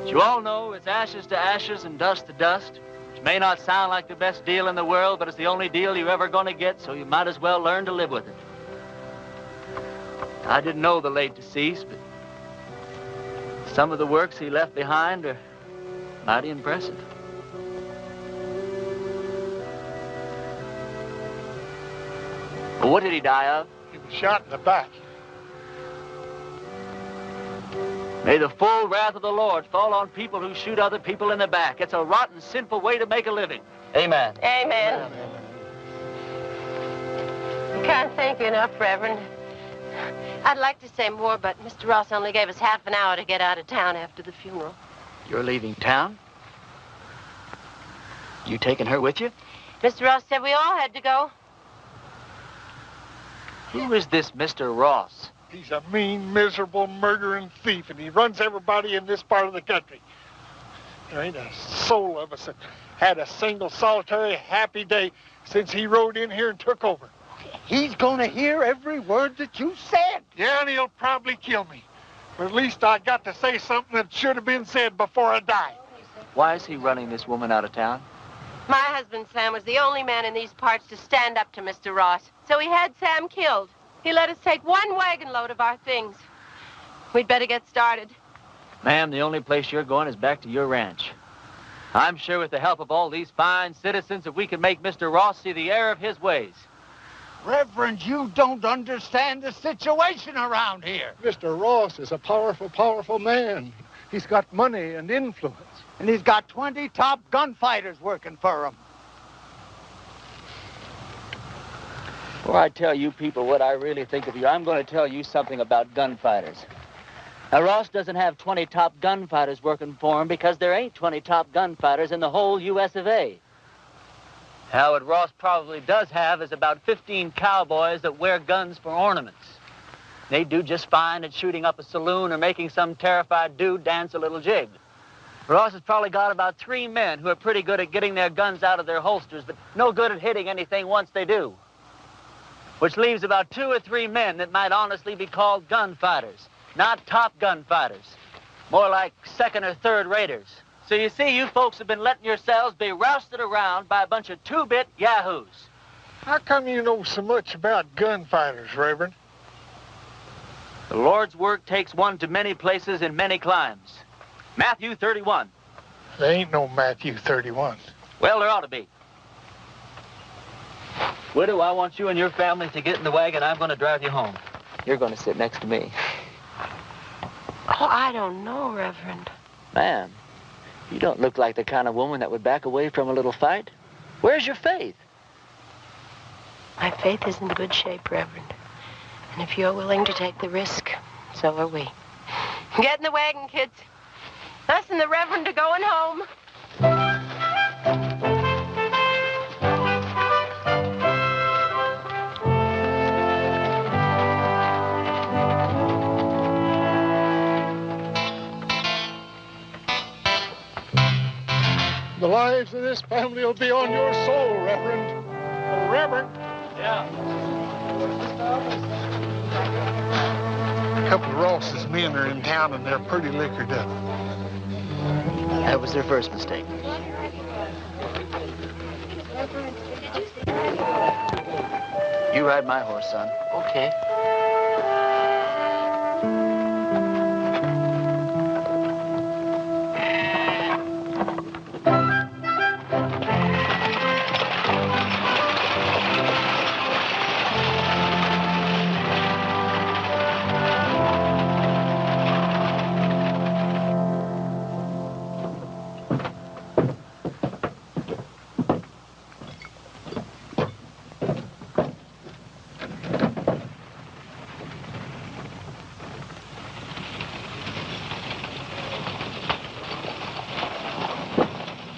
As you all know, it's ashes to ashes and dust to dust, which may not sound like the best deal in the world, but it's the only deal you're ever going to get, so you might as well learn to live with it. I didn't know the late deceased, but some of the works he left behind are mighty impressive. Well, what did he die of? He was shot in the back. May the full wrath of the Lord fall on people who shoot other people in the back. It's a rotten, sinful way to make a living. Amen. Amen. I can't thank you enough, Reverend. I'd like to say more, but Mr. Ross only gave us half an hour to get out of town after the funeral. You're leaving town? You taking her with you? Mr. Ross said we all had to go. Who is this Mr. Ross? He's a mean, miserable, murdering thief, and he runs everybody in this part of the country. There ain't a soul of us that had a single, solitary, happy day since he rode in here and took over. He's going to hear every word that you said. Yeah, and he'll probably kill me. But at least I got to say something that should have been said before I died. Why is he running this woman out of town? My husband, Sam, was the only man in these parts to stand up to Mr. Ross. So he had Sam killed. He let us take one wagon load of our things. We'd better get started. Ma'am, the only place you're going is back to your ranch. I'm sure with the help of all these fine citizens that we can make Mr. Ross see the error of his ways. Reverend, you don't understand the situation around here. Mr. Ross is a powerful, powerful man. He's got money and influence. And he's got 20 top gunfighters working for him. Before I tell you people what I really think of you, I'm going to tell you something about gunfighters. Now, Ross doesn't have 20 top gunfighters working for him because there ain't 20 top gunfighters in the whole U.S. of A. Now, what Ross probably does have is about 15 cowboys that wear guns for ornaments. They do just fine at shooting up a saloon or making some terrified dude dance a little jig. Ross has probably got about 3 men who are pretty good at getting their guns out of their holsters, but no good at hitting anything once they do. Which leaves about 2 or 3 men that might honestly be called gunfighters. Not top gunfighters. More like second or third raters. So you see, you folks have been letting yourselves be rousted around by a bunch of two-bit yahoos. How come you know so much about gunfighters, Reverend? The Lord's work takes one to many places in many climes. Matthew 31. There ain't no Matthew 31. Well, there ought to be. Widow, I want you and your family to get in the wagon. I'm going to drive you home. You're going to sit next to me. Oh, I don't know, Reverend. Ma'am, you don't look like the kind of woman that would back away from a little fight. Where's your faith? My faith is in good shape, Reverend. And if you're willing to take the risk, so are we. Get in the wagon, kids. Us and the Reverend are going home. The lives of this family will be on your soul, Reverend. Oh, Reverend. Yeah. A couple of Ross's men are in town and they're pretty liquored up. That was their first mistake. You ride my horse, son. Okay.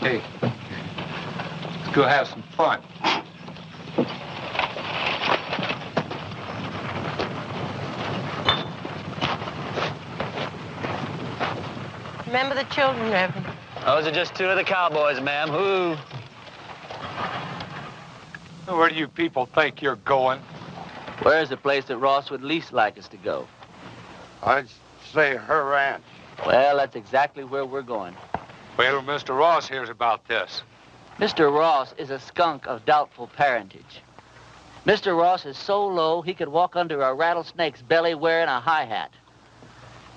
Hey, let's go have some fun. Remember the children, Reverend. Those are just two of the cowboys, ma'am. Who? Where do you people think you're going? Where's the place that Ross would least like us to go? I'd say her ranch. Well, that's exactly where we're going. Wait till Mr. Ross hears about this. Mr. Ross is a skunk of doubtful parentage. Mr. Ross is so low he could walk under a rattlesnake's belly wearing a high hat.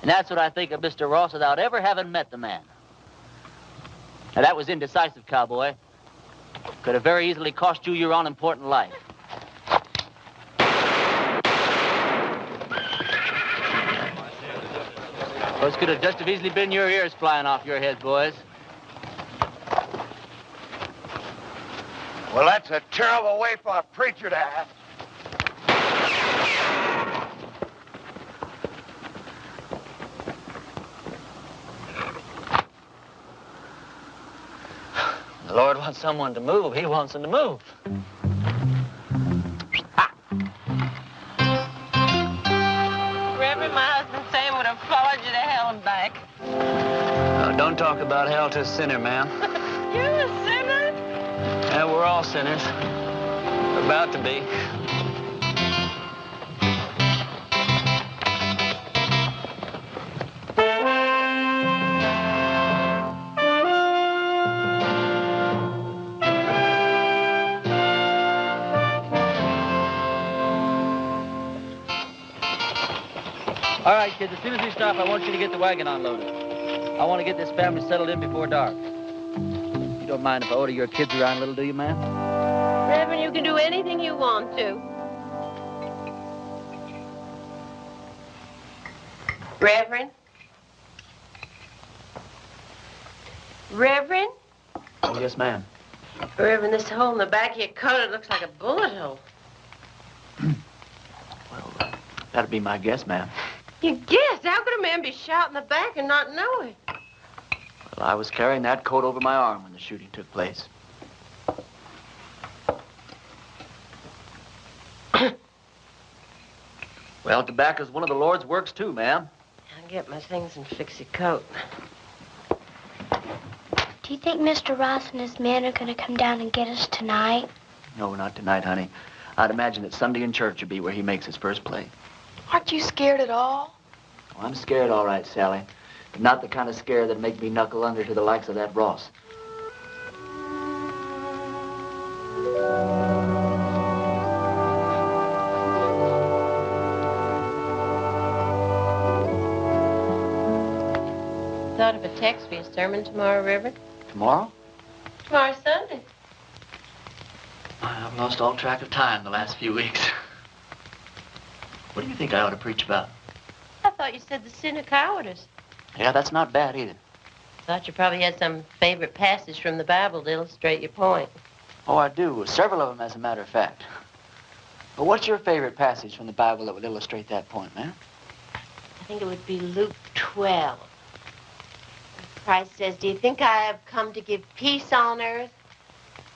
And that's what I think of Mr. Ross without ever having met the man. Now, that was indecisive, cowboy. Could have very easily cost you your all-important life. Those could have just as easily been your ears flying off your heads, boys. Well, that's a terrible way for a preacher to act. The Lord wants someone to move. He wants them to move. Reverend, my husband Sam would have followed you to hell and back. Oh, don't talk about hell to a sinner, ma'am. You're a sinner? Yeah, we're all sinners. We're about to be. All right, kids, as soon as we stop, I want you to get the wagon unloaded. I want to get this family settled in before dark. You don't mind if I order your kids around a little, do you, ma'am? Reverend, you can do anything you want to. Reverend? Reverend? Oh, yes, ma'am. Reverend, this hole in the back of your coat, it looks like a bullet hole. That'd be my guess, ma'am. You guessed? How could a man be shot in the back and not know it? Well, I was carrying that coat over my arm when the shooting took place. Well, tobacco's one of the Lord's works, too, ma'am. I'll get my things and fix your coat. Do you think Mr. Ross and his men are going to come down and get us tonight? No, not tonight, honey. I'd imagine that Sunday in church would be where he makes his first play. Aren't you scared at all? Oh, I'm scared, all right, Sally. But not the kind of scare that'd make me knuckle under to the likes of that Ross. have a text for your sermon tomorrow, Reverend? Tomorrow? Tomorrow's Sunday. I've lost all track of time the last few weeks. What do you think I ought to preach about? I thought you said the sin of cowardice. Yeah, that's not bad either. Thought you probably had some favorite passage from the Bible to illustrate your point. Oh, I do. Several of them, as a matter of fact. But what's your favorite passage from the Bible that would illustrate that point, man? I think it would be Luke 12. Christ says, do you think I have come to give peace on earth?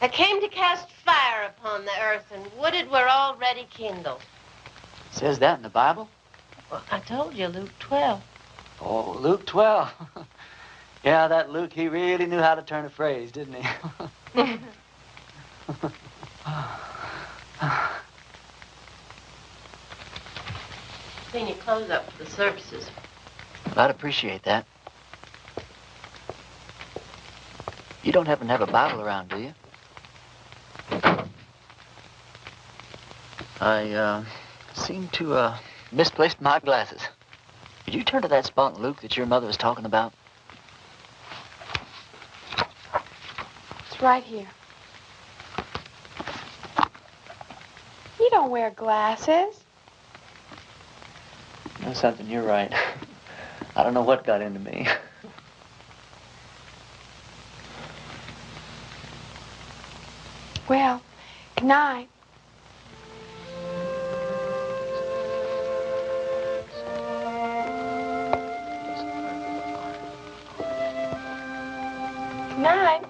I came to cast fire upon the earth, and would it were already kindled. It says that in the Bible? Well, I told you, Luke 12. Oh, Luke 12. Yeah, that Luke, he really knew how to turn a phrase, didn't he? Clean your clothes up for the services. I'd appreciate that. You don't happen to have a Bible around, do you? I seem to misplaced my glasses. Could you turn to that spot in Luke that your mother was talking about? It's right here. You don't wear glasses. You know something, you're right. I don't know what got into me. Well, good night. Good night.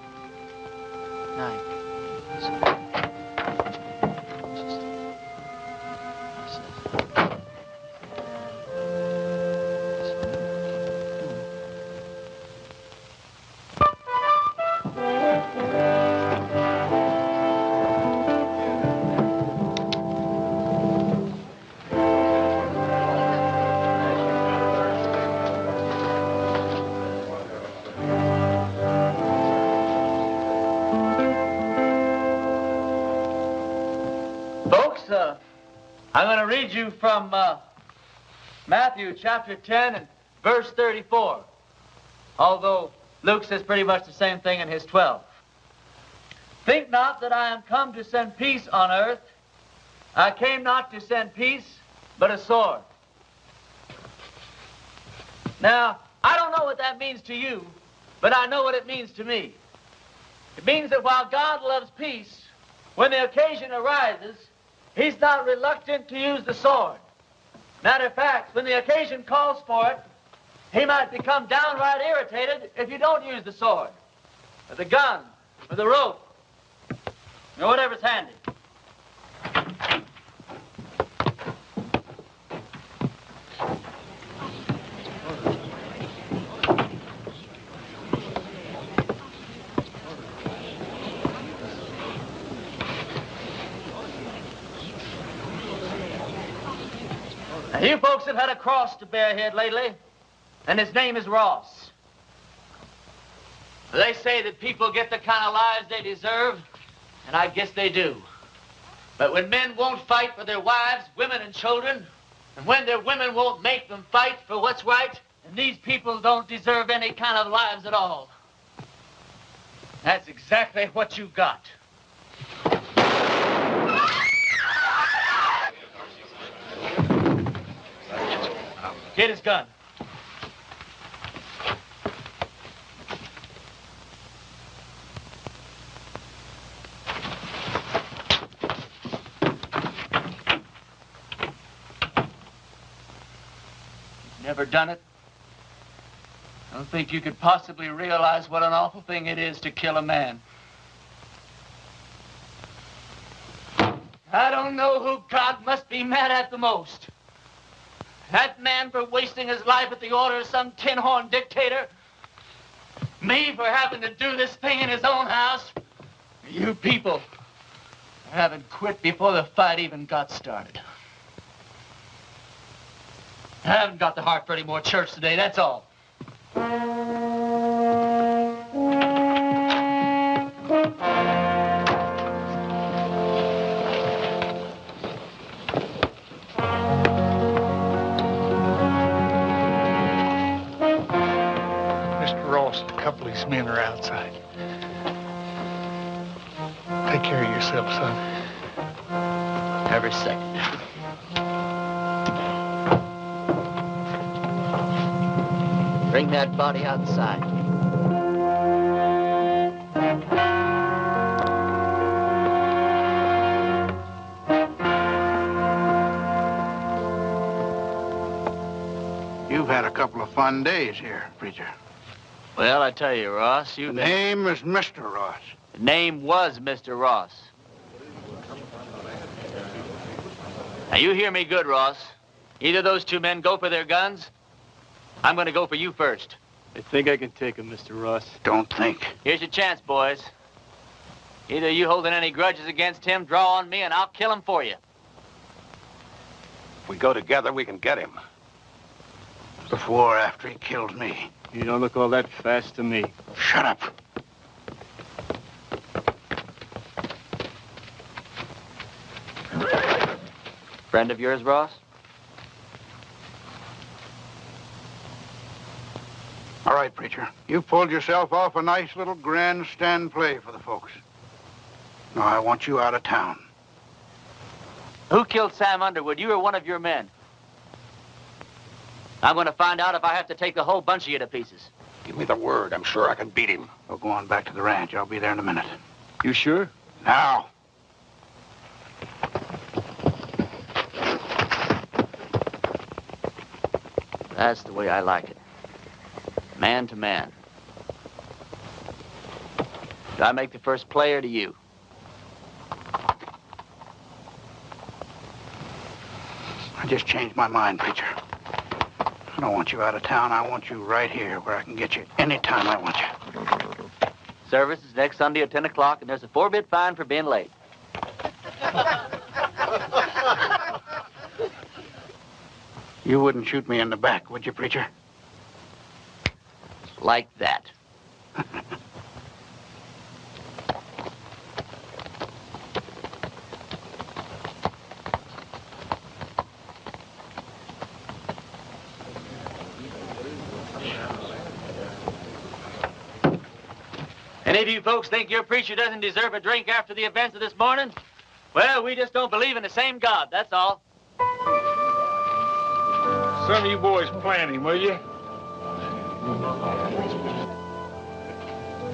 I'm going to read you from Matthew chapter 10 and verse 34, although Luke says pretty much the same thing in his 12. Think not that I am come to send peace on earth. I came not to send peace, but a sword. Now, I don't know what that means to you, but I know what it means to me. It means that while God loves peace, when the occasion arises, He's not reluctant to use the sword. Matter of fact, when the occasion calls for it, He might become downright irritated if you don't use the sword, or the gun, or the rope, or whatever's handy. Now, you folks have had a cross to bear here lately, and his name is Ross. They say that people get the kind of lives they deserve, and I guess they do. But when men won't fight for their wives, women, and children, and when their women won't make them fight for what's right, then these people don't deserve any kind of lives at all. That's exactly what you got. Get his gun. You've never done it? I don't think you could possibly realize what an awful thing it is to kill a man. I don't know who God must be mad at the most. That man for wasting his life at the order of some tin-horn dictator. Me for having to do this thing in his own house. You people for having quit before the fight even got started. I haven't got the heart for any more church today, that's all. couple of his men are outside. Take care of yourself, son. Every second. Bring that body outside. You've had a couple of fun days here, preacher. Well, I tell you, Ross, The name is Mr. Ross. The name was Mr. Ross. Now, you hear me good, Ross. Either those two men go for their guns. I'm going to go for you first. I think I can take him, Mr. Ross. Don't think. Here's your chance, boys. Either you holding any grudges against him, draw on me, and I'll kill him for you. If we go together, we can get him. Before or after he kills me. You don't look all that fast to me. Shut up. Friend of yours, Ross? All right, preacher. You pulled yourself off a nice little grandstand play for the folks. Now, I want you out of town. Who killed Sam Underwood, you or one of your men? I'm going to find out if I have to take the whole bunch of you to pieces. Give me the word. I'm sure I can beat him. We'll go on back to the ranch. I'll be there in a minute. You sure? Now. That's the way I like it. Man to man. Do I make the first play or do you? I just changed my mind, preacher. I don't want you out of town. I want you right here where I can get you anytime I want you. Service is next Sunday at 10 o'clock, and there's a 4-bit fine for being late. You wouldn't shoot me in the back, would you, preacher? Like that. Any of you folks think your preacher doesn't deserve a drink after the events of this morning? Well, we just don't believe in the same God, that's all. Some of you boys plan him, will you?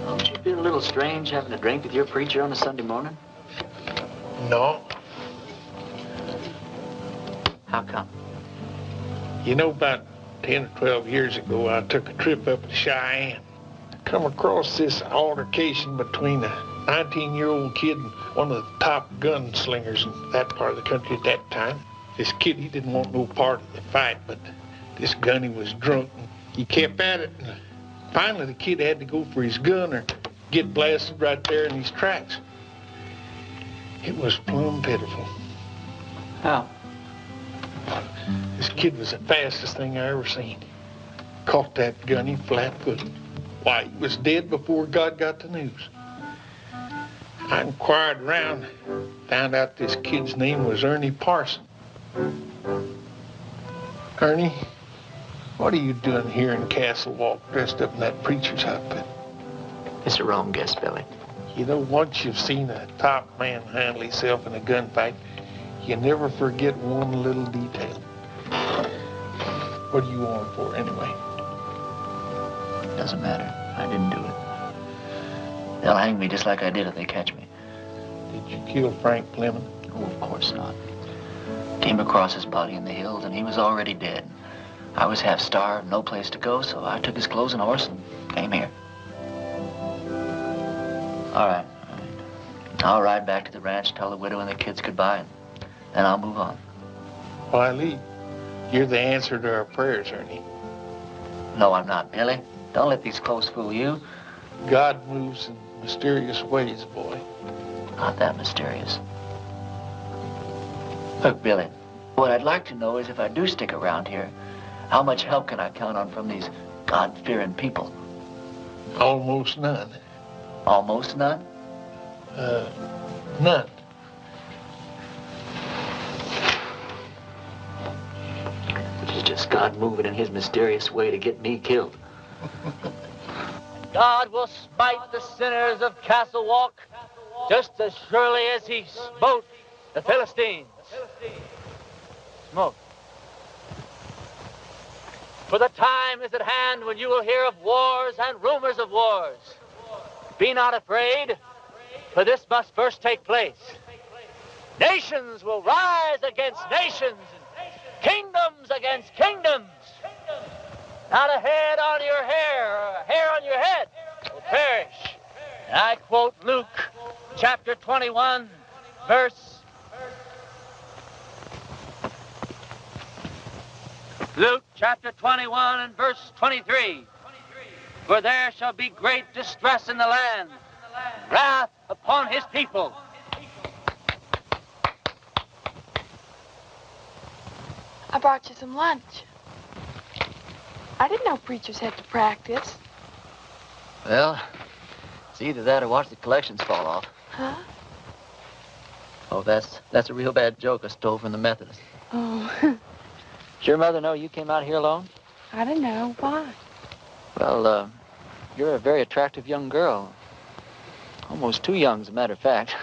Don't you feel a little strange having a drink with your preacher on a Sunday morning? No. How come? You know, about 10 or 12 years ago, I took a trip up to Cheyenne. Come across this altercation between a 19-year-old kid and one of the top gunslingers in that part of the country at that time. This kid, he didn't want no part of the fight, but this gunny was drunk. And he kept at it, and finally the kid had to go for his gun or get blasted right there in his tracks. It was plumb pitiful. How? This kid was the fastest thing I ever seen. Caught that gunny flat-footed. Why, he was dead before God got the news. I inquired around, found out this kid's name was Ernie Parson. Ernie, what are you doing here in Castle Walk dressed up in that preacher's outfit? It's a wrong guess, Billy. You know, once you've seen a top man handle himself in a gunfight, you never forget one little detail. What do you want him for, anyway? Doesn't matter. I didn't do it. They'll hang me just like I did if they catch me. Did you kill Frank Fleming? Oh, of course not. Came across his body in the hills, and he was already dead. I was half starved, no place to go, so I took his clothes and horse and came here. All right. I'll ride back to the ranch, tell the widow and the kids goodbye, and then I'll move on. Why, Lee, you're the answer to our prayers, Ernie. No, I'm not, Billy. Don't let these clothes fool you. God moves in mysterious ways, boy. Not that mysterious. Look, Billy, what I'd like to know is if I do stick around here, how much help can I count on from these God-fearing people? Almost none. Almost none? None. Which is just God moving in his mysterious way to get me killed. God will smite the sinners of Castle Walk just as surely as he smote the Philistines. Smote. For the time is at hand when you will hear of wars and rumors of wars. Be not afraid, for this must first take place. Nations will rise against nations, and kingdoms against kingdoms. Not a head on your hair, or a hair on your head will perish. And I quote Luke chapter 21, verse... Luke chapter 21 and verse 23. For there shall be great distress in the land, wrath upon his people. I brought you some lunch. I didn't know preachers had to practice. Well, it's either that or watch the collections fall off. Huh? Oh, that's a real bad joke I stole from the Methodists. Oh. Does your mother know you came out here alone? I don't know. Why? Well, you're a very attractive young girl. Almost too young, as a matter of fact.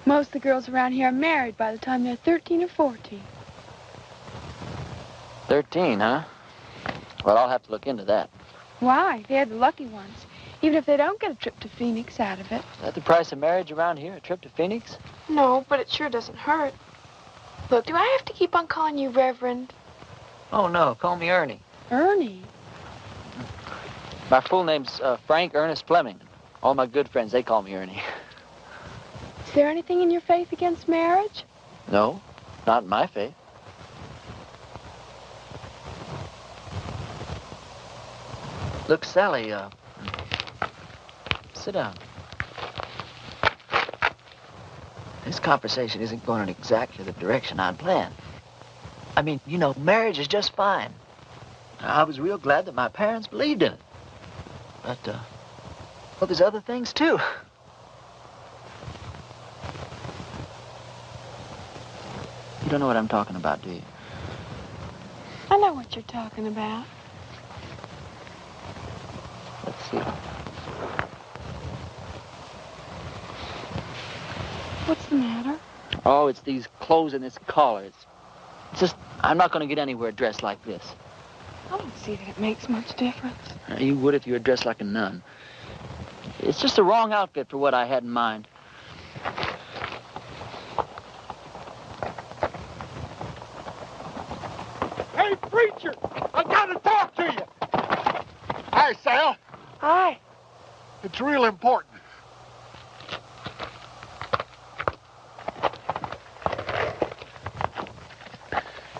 Most of the girls around here are married by the time they're 13 or 14. 13, huh? Well, I'll have to look into that. Why? They're the lucky ones. Even if they don't get a trip to Phoenix out of it. Is that the price of marriage around here, a trip to Phoenix? No, but it sure doesn't hurt. Look, do I have to keep on calling you Reverend? Oh, no. Call me Ernie. Ernie? My full name's Frank Ernest Fleming. All my good friends, they call me Ernie. Is there anything in your faith against marriage? No, not in my faith. Look, Sally, sit down. This conversation isn't going in exactly the direction I'd planned. I mean, you know, marriage is just fine. I was real glad that my parents believed in it. But, well, there's other things, too. You don't know what I'm talking about, do you? I know what you're talking about. Let's see. What's the matter? Oh, it's these clothes and this collar. It's just, I'm not going to get anywhere dressed like this. I don't see that it makes much difference. You would if you were dressed like a nun. It's just the wrong outfit for what I had in mind. Hey, preacher! I gotta talk to you! Hi, Sal. Hi. It's real important.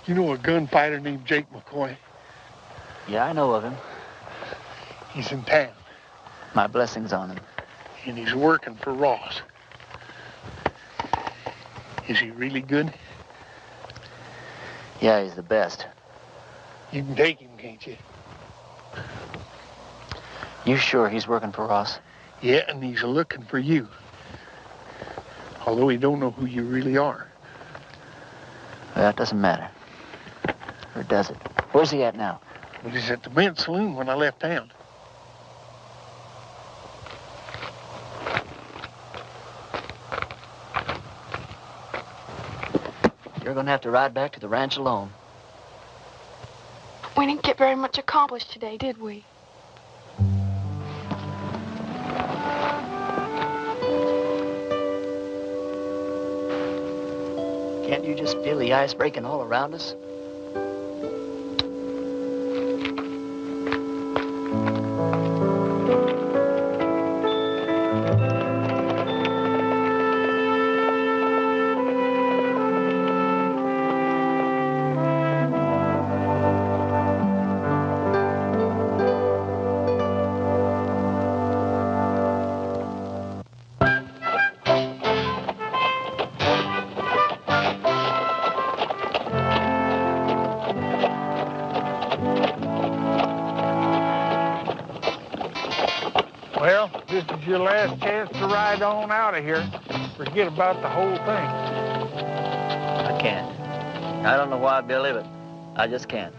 You know a gunfighter named Jake McCoy? Yeah, I know of him. He's in town. My blessings on him. And he's working for Ross. Is he really good? Yeah, he's the best. You can take him, can't you? You sure he's working for Ross? Yeah, and he's looking for you. Although he don't know who you really are. Well, that doesn't matter. Or does it? Where's he at now? Well, he's at the men's saloon when I left town. You're going to have to ride back to the ranch alone. We didn't get very much accomplished today, did we? Can't you just feel the ice breaking all around us? Well, this is your last chance to ride on out of here. Forget about the whole thing. I can't. I don't know why, Billy, but I just can't.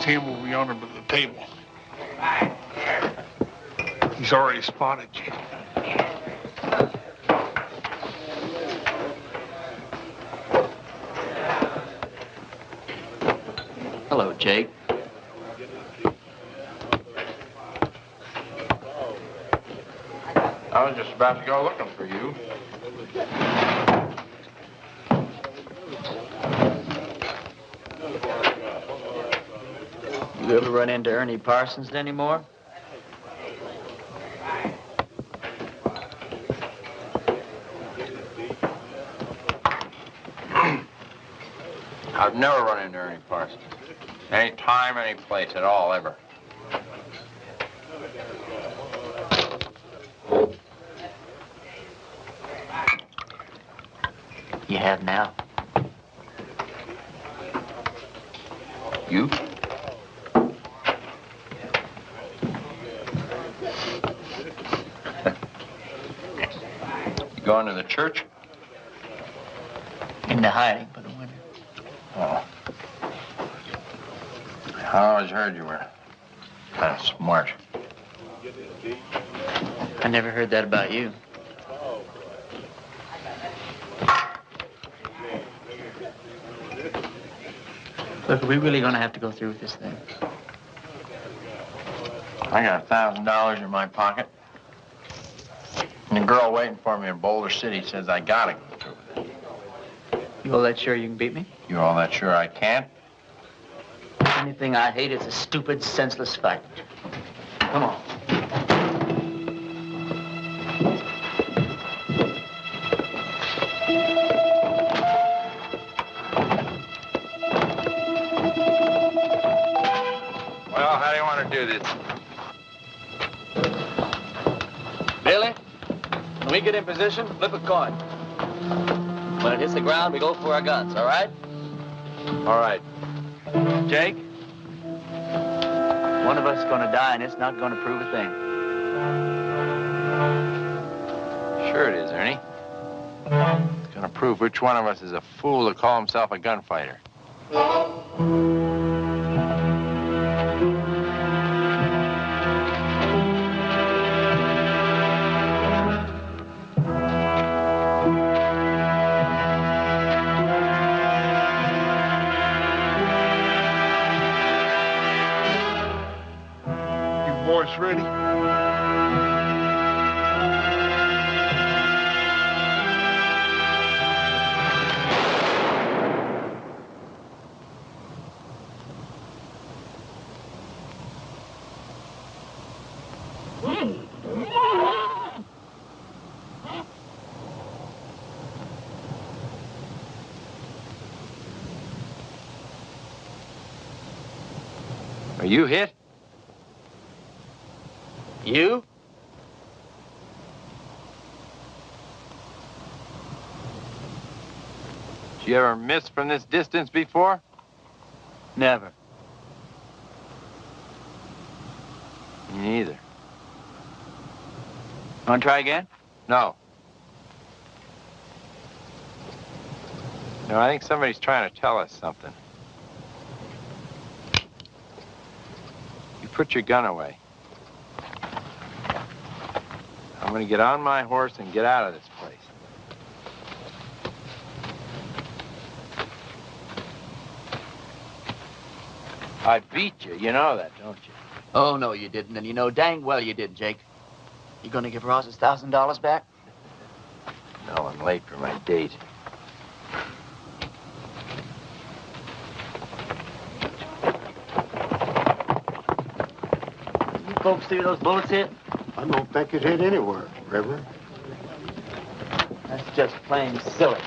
It's him over yonder by the table. He's already spotted you. Hello, Jake. I was just about to go looking for you. You ever run into Ernie Parsons anymore? I've never run into Ernie Parsons. Any time, any place at all, ever. You have now. You? You going to the church? Into hiding for the winter. Oh. I always heard you were kind of smart. I never heard that about you. Look, are we really going to have to go through with this thing? I got $1,000 in my pocket. And the girl waiting for me in Boulder City says I gotta go through with it. You all that sure you can beat me? You all that sure I can't? The only thing I hate is a stupid, senseless fight. Come on. Well, how do you want to do this? Billy, when we get in position, flip a coin. When it hits the ground, we go for our guns, all right? All right. Jake, one of us is going to die, and it's not going to prove a thing. Sure it is, Ernie. It's going to prove which one of us is a fool to call himself a gunfighter. Boys ready? Are you hit? You? Did you ever miss from this distance before? Never. Me neither. Want to try again? No. No, I think somebody's trying to tell us something. You put your gun away. I'm going to get on my horse and get out of this place. I beat you. You know that, don't you? Oh, no, you didn't. And you know dang well you did, Jake. You going to give Ross his $1,000 back? No, I'm late for my date. You folks see those bullets hit? I don't think it hit anywhere, Reverend. That's just plain silly.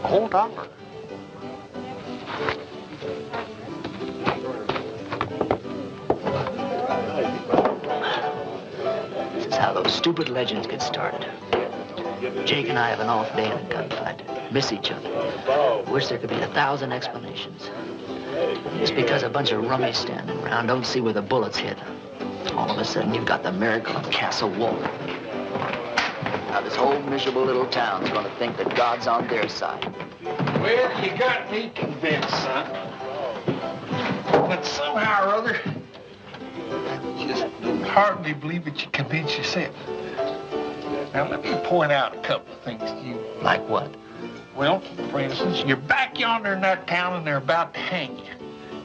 Whole dollar. This is how those stupid legends get started. Jake and I have an off day in a gunfight. Miss each other. Wish there could be 1,000 explanations. It's because a bunch of rummies standing around don't see where the bullets hit. All of a sudden, you've got the miracle of Castle Wolf. Now, this whole miserable little town's gonna think that God's on their side. Well, you got me convinced, son. But somehow or other, I just don't hardly believe that you convince yourself. Now, let me point out a couple of things to you. Like what? Well, for instance, you're back yonder in that town and they're about to hang you.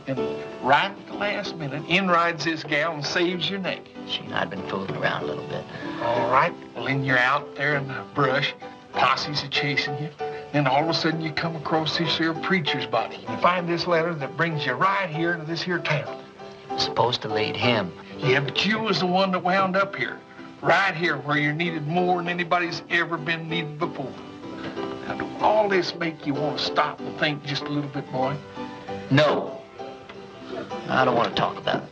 And right at the last minute, in rides this gal and saves your neck. She and I'd been fooling around a little bit. All right. Well, then you're out there in the brush. Posses are chasing you. Then all of a sudden you come across this here preacher's body. You find this letter that brings you right here to this here town. You're supposed to lead him. Yeah, but you was the one that wound up here. Right here where you're needed more than anybody's ever been needed before. Now, do all this make you want to stop and think just a little bit, boy? No. I don't want to talk about it.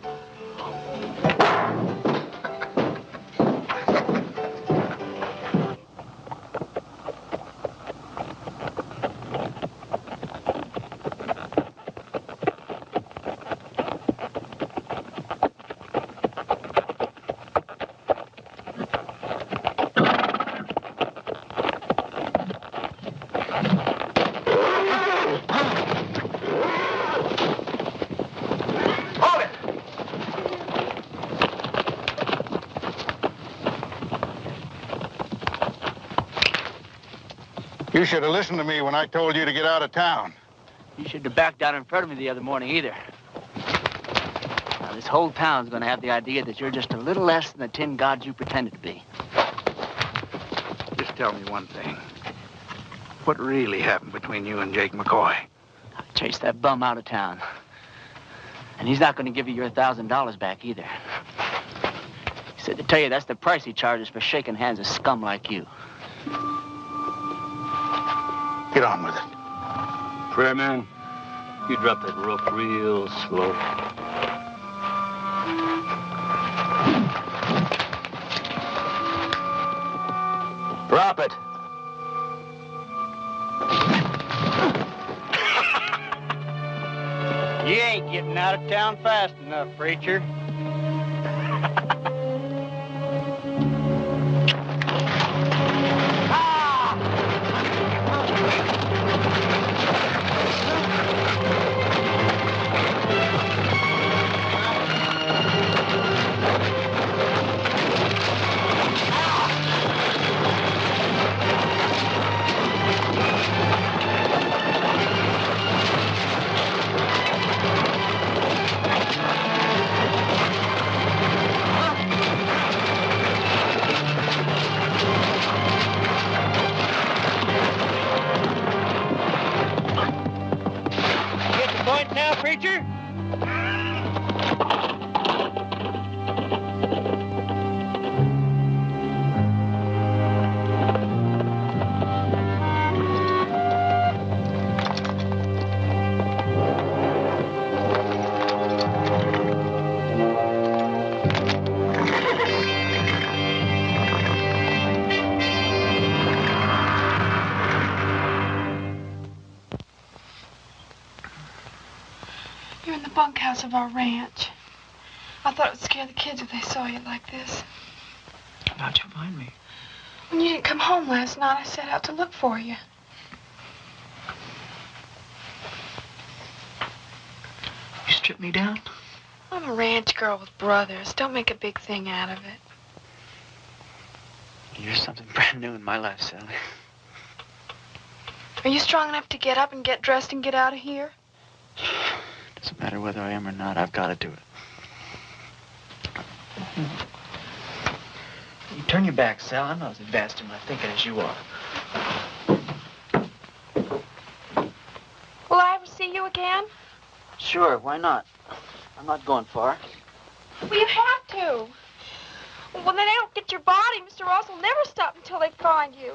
You should have listened to me when I told you to get out of town. You shouldn't have backed down in front of me the other morning either. Now, this whole town's gonna have the idea that you're just a little less than the tin god you pretended to be. Just tell me one thing. What really happened between you and Jake McCoy? I chased that bum out of town. And he's not gonna give you your $1,000 back either. He said to tell you that's the price he charges for shaking hands with scum like you. Get on with it. Prayer man, you drop that rope real slow. Drop it. You ain't getting out of town fast enough, preacher. Preacher? You're in the bunkhouse of our ranch. I thought it would scare the kids if they saw you like this. How'd you find me? When you didn't come home last night, I set out to look for you. You stripped me down? I'm a ranch girl with brothers. Don't make a big thing out of it. You're something brand new in my life, Sally. Are you strong enough to get up and get dressed and get out of here? Doesn't matter whether I am or not, I've got to do it. You turn your back, Sal. I'm not as advanced in my thinking as you are. Will I ever see you again? Sure, why not? I'm not going far. Well, you have to. When they don't get your body, Mr. Ross will never stop until they find you.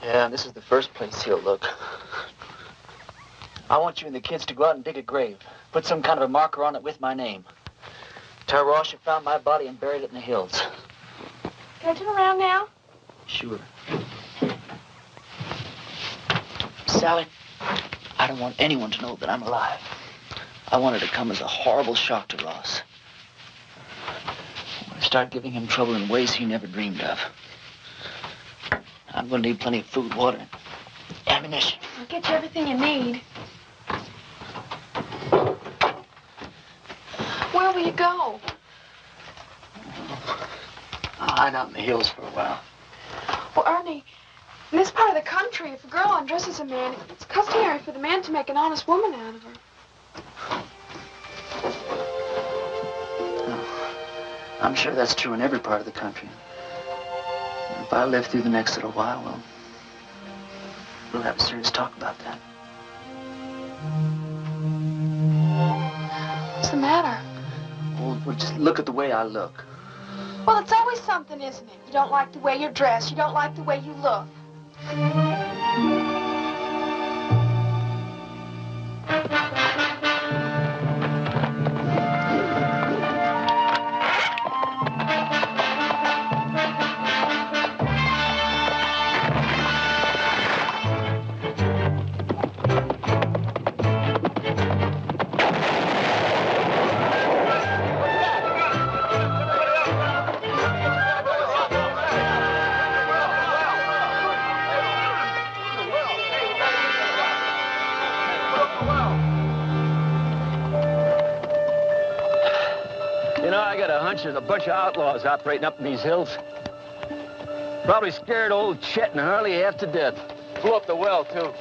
Yeah, this is the first place he'll look. I want you and the kids to go out and dig a grave. Put some kind of a marker on it with my name. Tell Ross you found my body and buried it in the hills. Can I turn around now? Sure. Sally, I don't want anyone to know that I'm alive. I want it to come as a horrible shock to Ross. I want to start giving him trouble in ways he never dreamed of. I'm gonna need plenty of food, water, and ammunition. I'll get you everything you need. Where will you go? I'll hide out in the hills for a while. Well, Ernie, in this part of the country, if a girl undresses a man, it's customary for the man to make an honest woman out of her. I'm sure that's true in every part of the country. If I live through the next little while, well, we'll have a serious talk about that. What's the matter? Well, just look at the way I look. Well, it's always something, isn't it? You don't like the way you're dressed. You don't like the way you look. There's a bunch of outlaws operating up in these hills. Probably scared old Chet and Harley half to death. Blew up the well, too.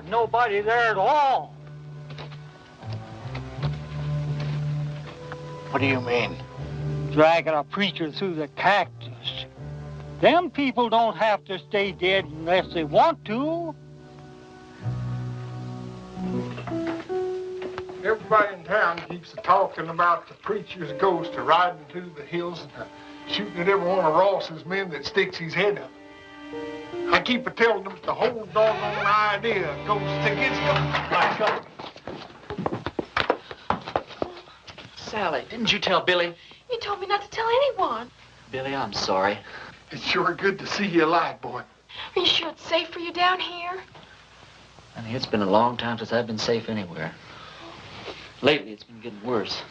Nobody there at all. What do you mean? Dragging a preacher through the cactus. Them people don't have to stay dead unless they want to. Everybody in town keeps talking about the preacher's ghost riding through the hills and shooting at every one of Ross's men that sticks his head up. I keep telling them it's the whole doggone idea of ghost tickets. Sally, didn't you tell Billy? You told me not to tell anyone. Billy, I'm sorry. It's sure good to see you alive, boy. Are you sure it's safe for you down here? Honey, it's been a long time since I've been safe anywhere. Lately, it's been getting worse.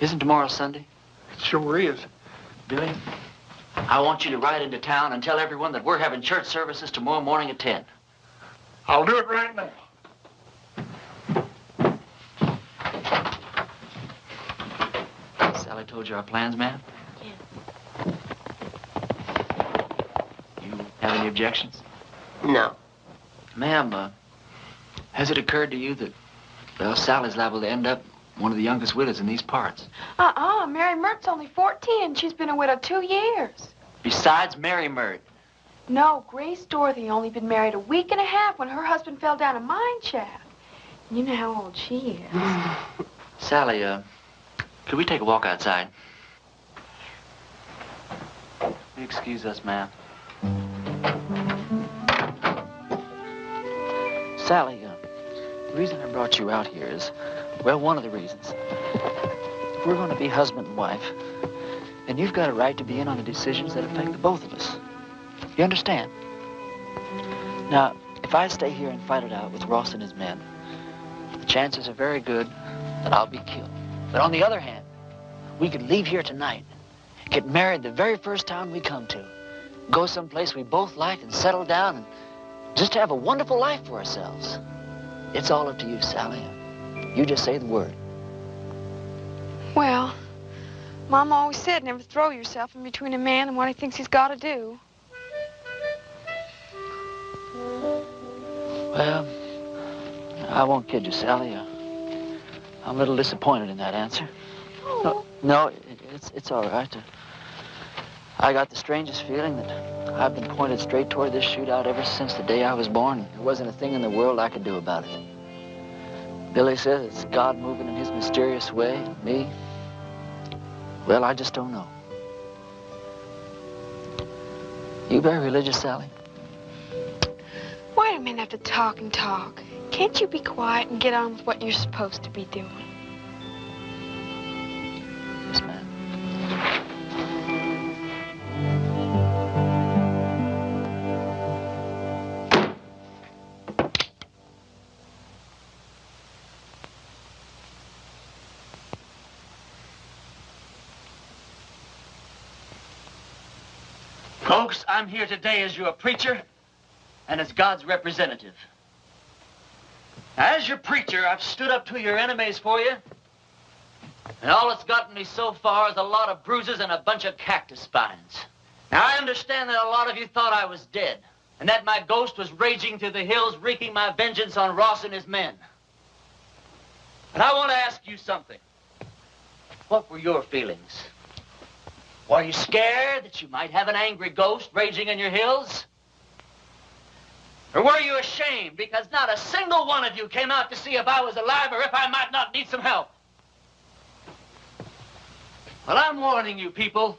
Isn't tomorrow Sunday? It sure is. Billy, I want you to ride into town and tell everyone that we're having church services tomorrow morning at 10. I'll do it right now. Sally told you our plans, ma'am? Yeah. You have any objections? No. Ma'am, has it occurred to you that, well, Sally's liable to end up one of the youngest widows in these parts? Mary Mert's only 14. She's been a widow 2 years. Besides Mary Mert? No, Grace Dorothy only been married a week and a half when her husband fell down a mine shaft. You know how old she is. Sally, could we take a walk outside? Excuse us, ma'am. Sally, the reason I brought you out here is, well, one of the reasons. If we're going to be husband and wife, then you've got a right to be in on the decisions that affect the both of us. You understand? Now, if I stay here and fight it out with Ross and his men, the chances are very good that I'll be killed. But on the other hand, we could leave here tonight, get married the very first town we come to, go someplace we both like and settle down and just have a wonderful life for ourselves. It's all up to you, Sally. You just say the word. Well, Mama always said never throw yourself in between a man and what he thinks he's got to do. Well, I won't kid you, Sally. I'm a little disappointed in that answer. No, it's all right. I got the strangest feeling that I've been pointed straight toward this shootout ever since the day I was born. There wasn't a thing in the world I could do about it. Billy says it's God moving in his mysterious way. Me? Well, I just don't know. You very religious, Sally? Why do men have to talk and talk? Can't you be quiet and get on with what you're supposed to be doing? Yes, ma'am. Folks, I'm here today as your preacher and as God's representative. As your preacher, I've stood up to your enemies for you, and all it's gotten me so far is a lot of bruises and a bunch of cactus spines. Now, I understand that a lot of you thought I was dead, and that my ghost was raging through the hills, wreaking my vengeance on Ross and his men. But I want to ask you something. What were your feelings? Were you scared that you might have an angry ghost raging in your hills? Or were you ashamed because not a single one of you came out to see if I was alive or if I might not need some help? Well, I'm warning you people.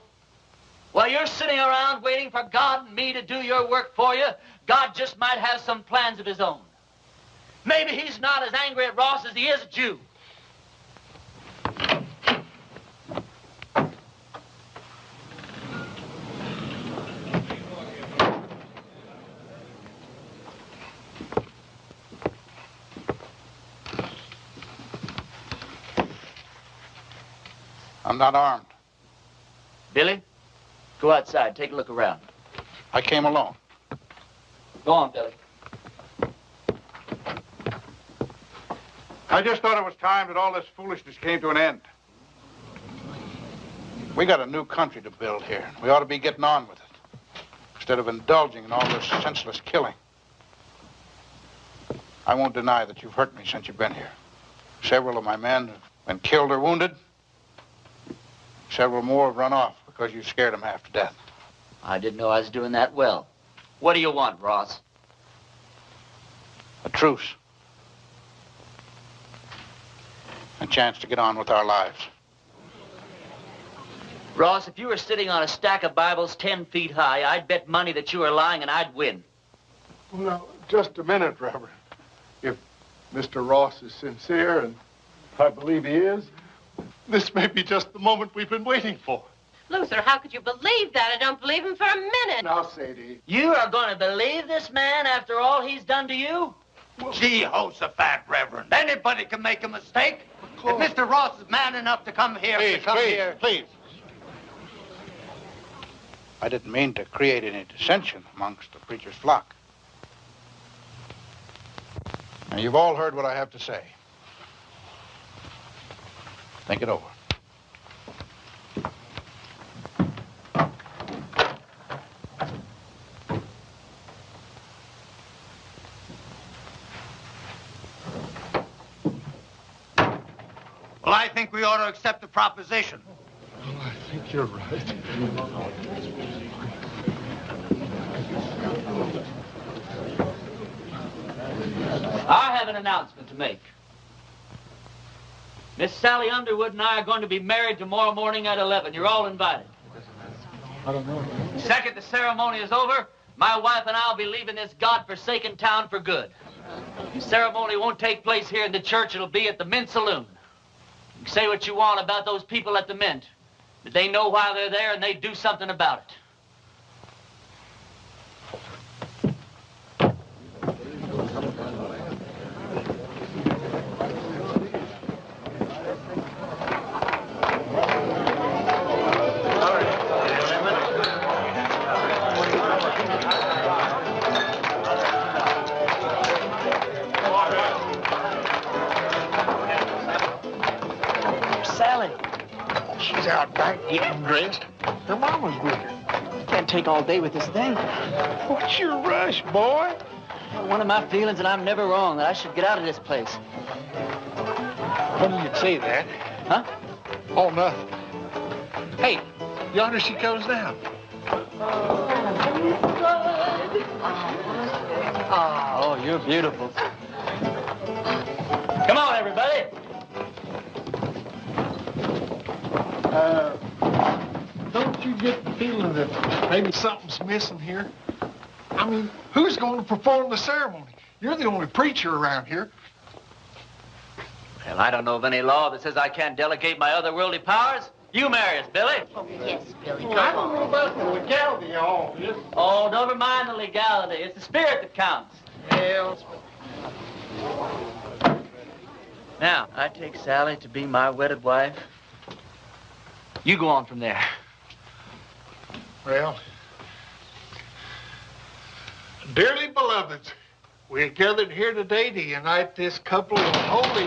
While you're sitting around waiting for God and me to do your work for you, God just might have some plans of his own. Maybe he's not as angry at Ross as he is at you. I'm not armed. Billy, go outside. Take a look around. I came alone. Go on, Billy. I just thought it was time that all this foolishness came to an end. We got a new country to build here. We ought to be getting on with it, instead of indulging in all this senseless killing. I won't deny that you've hurt me since you've been here. Several of my men have been killed or wounded. Several more have run off because you scared them half to death. I didn't know I was doing that well. What do you want, Ross? A truce. A chance to get on with our lives. Ross, if you were sitting on a stack of Bibles 10 feet high, I'd bet money that you were lying and I'd win. No, just a minute, Reverend. If Mr. Ross is sincere, and I believe he is, this may be just the moment we've been waiting for. Luther, how could you believe that? I don't believe him for a minute. Now, Sadie. You are going to believe this man after all he's done to you? Jehoshaphat, Reverend. Anybody can make a mistake. If Mr. Ross is man enough to come here, Please. I didn't mean to create any dissension amongst the preacher's flock. Now, you've all heard what I have to say. Think it over. Well, I think we ought to accept the proposition. Well, I think you're right. I have an announcement to make. Miss Sally Underwood and I are going to be married tomorrow morning at 11. You're all invited. I don't know. The second the ceremony is over, my wife and I will be leaving this God-forsaken town for good. The ceremony won't take place here in the church. It'll be at the Mint Saloon. You can say what you want about those people at the Mint, but they know why they're there and they do something about it. out back getting dressed. Her mama's with her. Can't take all day with this thing. What's your rush, boy? One of my feelings, and I'm never wrong, that I should get out of this place. Funny you'd say that. Huh? Oh, nothing. Hey, yonder she comes down. Oh, you're beautiful. Come on, everybody. Don't you get the feeling that maybe something's missing here? I mean, who's going to perform the ceremony? You're the only preacher around here. Well, I don't know of any law that says I can't delegate my otherworldly powers. You marry us, Billy. Oh, yes, Billy. Well, I don't know about the legality of all this. Oh, never mind the legality. It's the spirit that counts. Well, now, I take Sally to be my wedded wife. You go on from there. well, dearly beloveds, we are gathered here today to unite this couple in holy...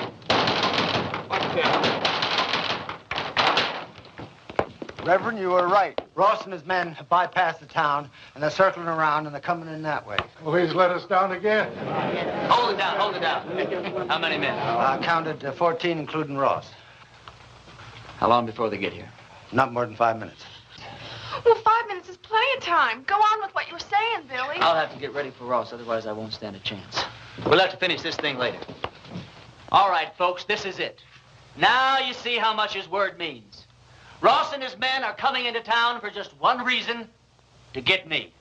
What's that? Reverend, you were right. Ross and his men have bypassed the town, and they're circling around, and they're coming in that way. Well, he's let us down again. Hold it down, hold it down. How many men? I counted 14, including Ross. How long before they get here? Not more than 5 minutes. Well, 5 minutes is plenty of time. Go on with what you were saying, Billy. I'll have to get ready for Ross, otherwise I won't stand a chance. We'll have to finish this thing later. All right, folks, this is it. Now you see how much his word means. Ross and his men are coming into town for just one reason, to get me.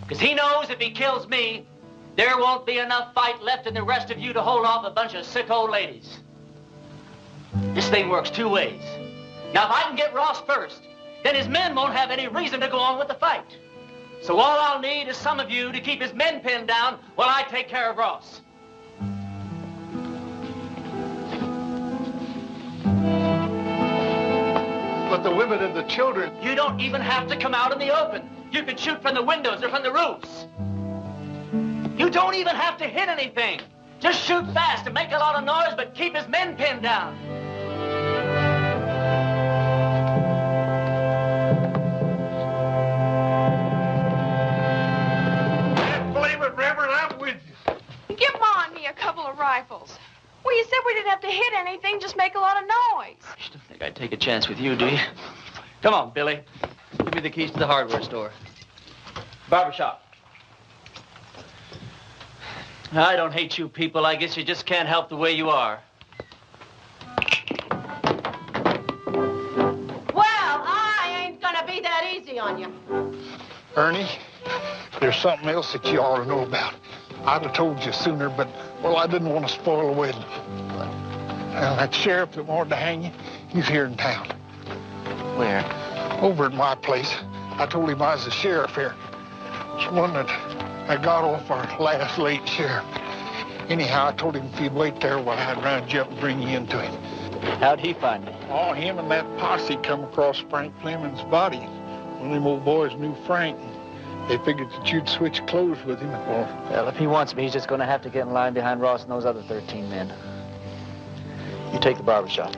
Because he knows if he kills me, there won't be enough fight left in the rest of you to hold off a bunch of sick old ladies. This thing works two ways. Now, if I can get Ross first, then his men won't have any reason to go on with the fight. So all I'll need is some of you to keep his men pinned down while I take care of Ross. But the women and the children... You don't even have to come out in the open. You can shoot from the windows or from the roofs. You don't even have to hit anything. Just shoot fast and make a lot of noise, but keep his men pinned down. Can't believe it, Reverend. I'm with you. Give on me a couple of rifles. Well, you said we didn't have to hit anything, just make a lot of noise. You don't think I'd take a chance with you, do you? Come on, Billy. Give me the keys to the hardware store. Barbershop. I don't hate you people. I guess you just can't help the way you are. Well, I ain't gonna be that easy on you. Ernie, there's something else that you ought to know about. I'd have told you sooner, but, well, I didn't want to spoil the wedding. Now, that sheriff that wanted to hang you, he's here in town. Where? Over at my place. I told him I was the sheriff here. It's one that I got off our last late sheriff. Anyhow, I told him if he'd wait there while I'd round you up and bring you into him. How'd he find me? Oh, him and that posse come across Frank Fleming's body. One of them old boys knew Frank. They figured that you'd switch clothes with him. Well, if he wants me, he's just going to have to get in line behind Ross and those other 13 men. You take the barbershop.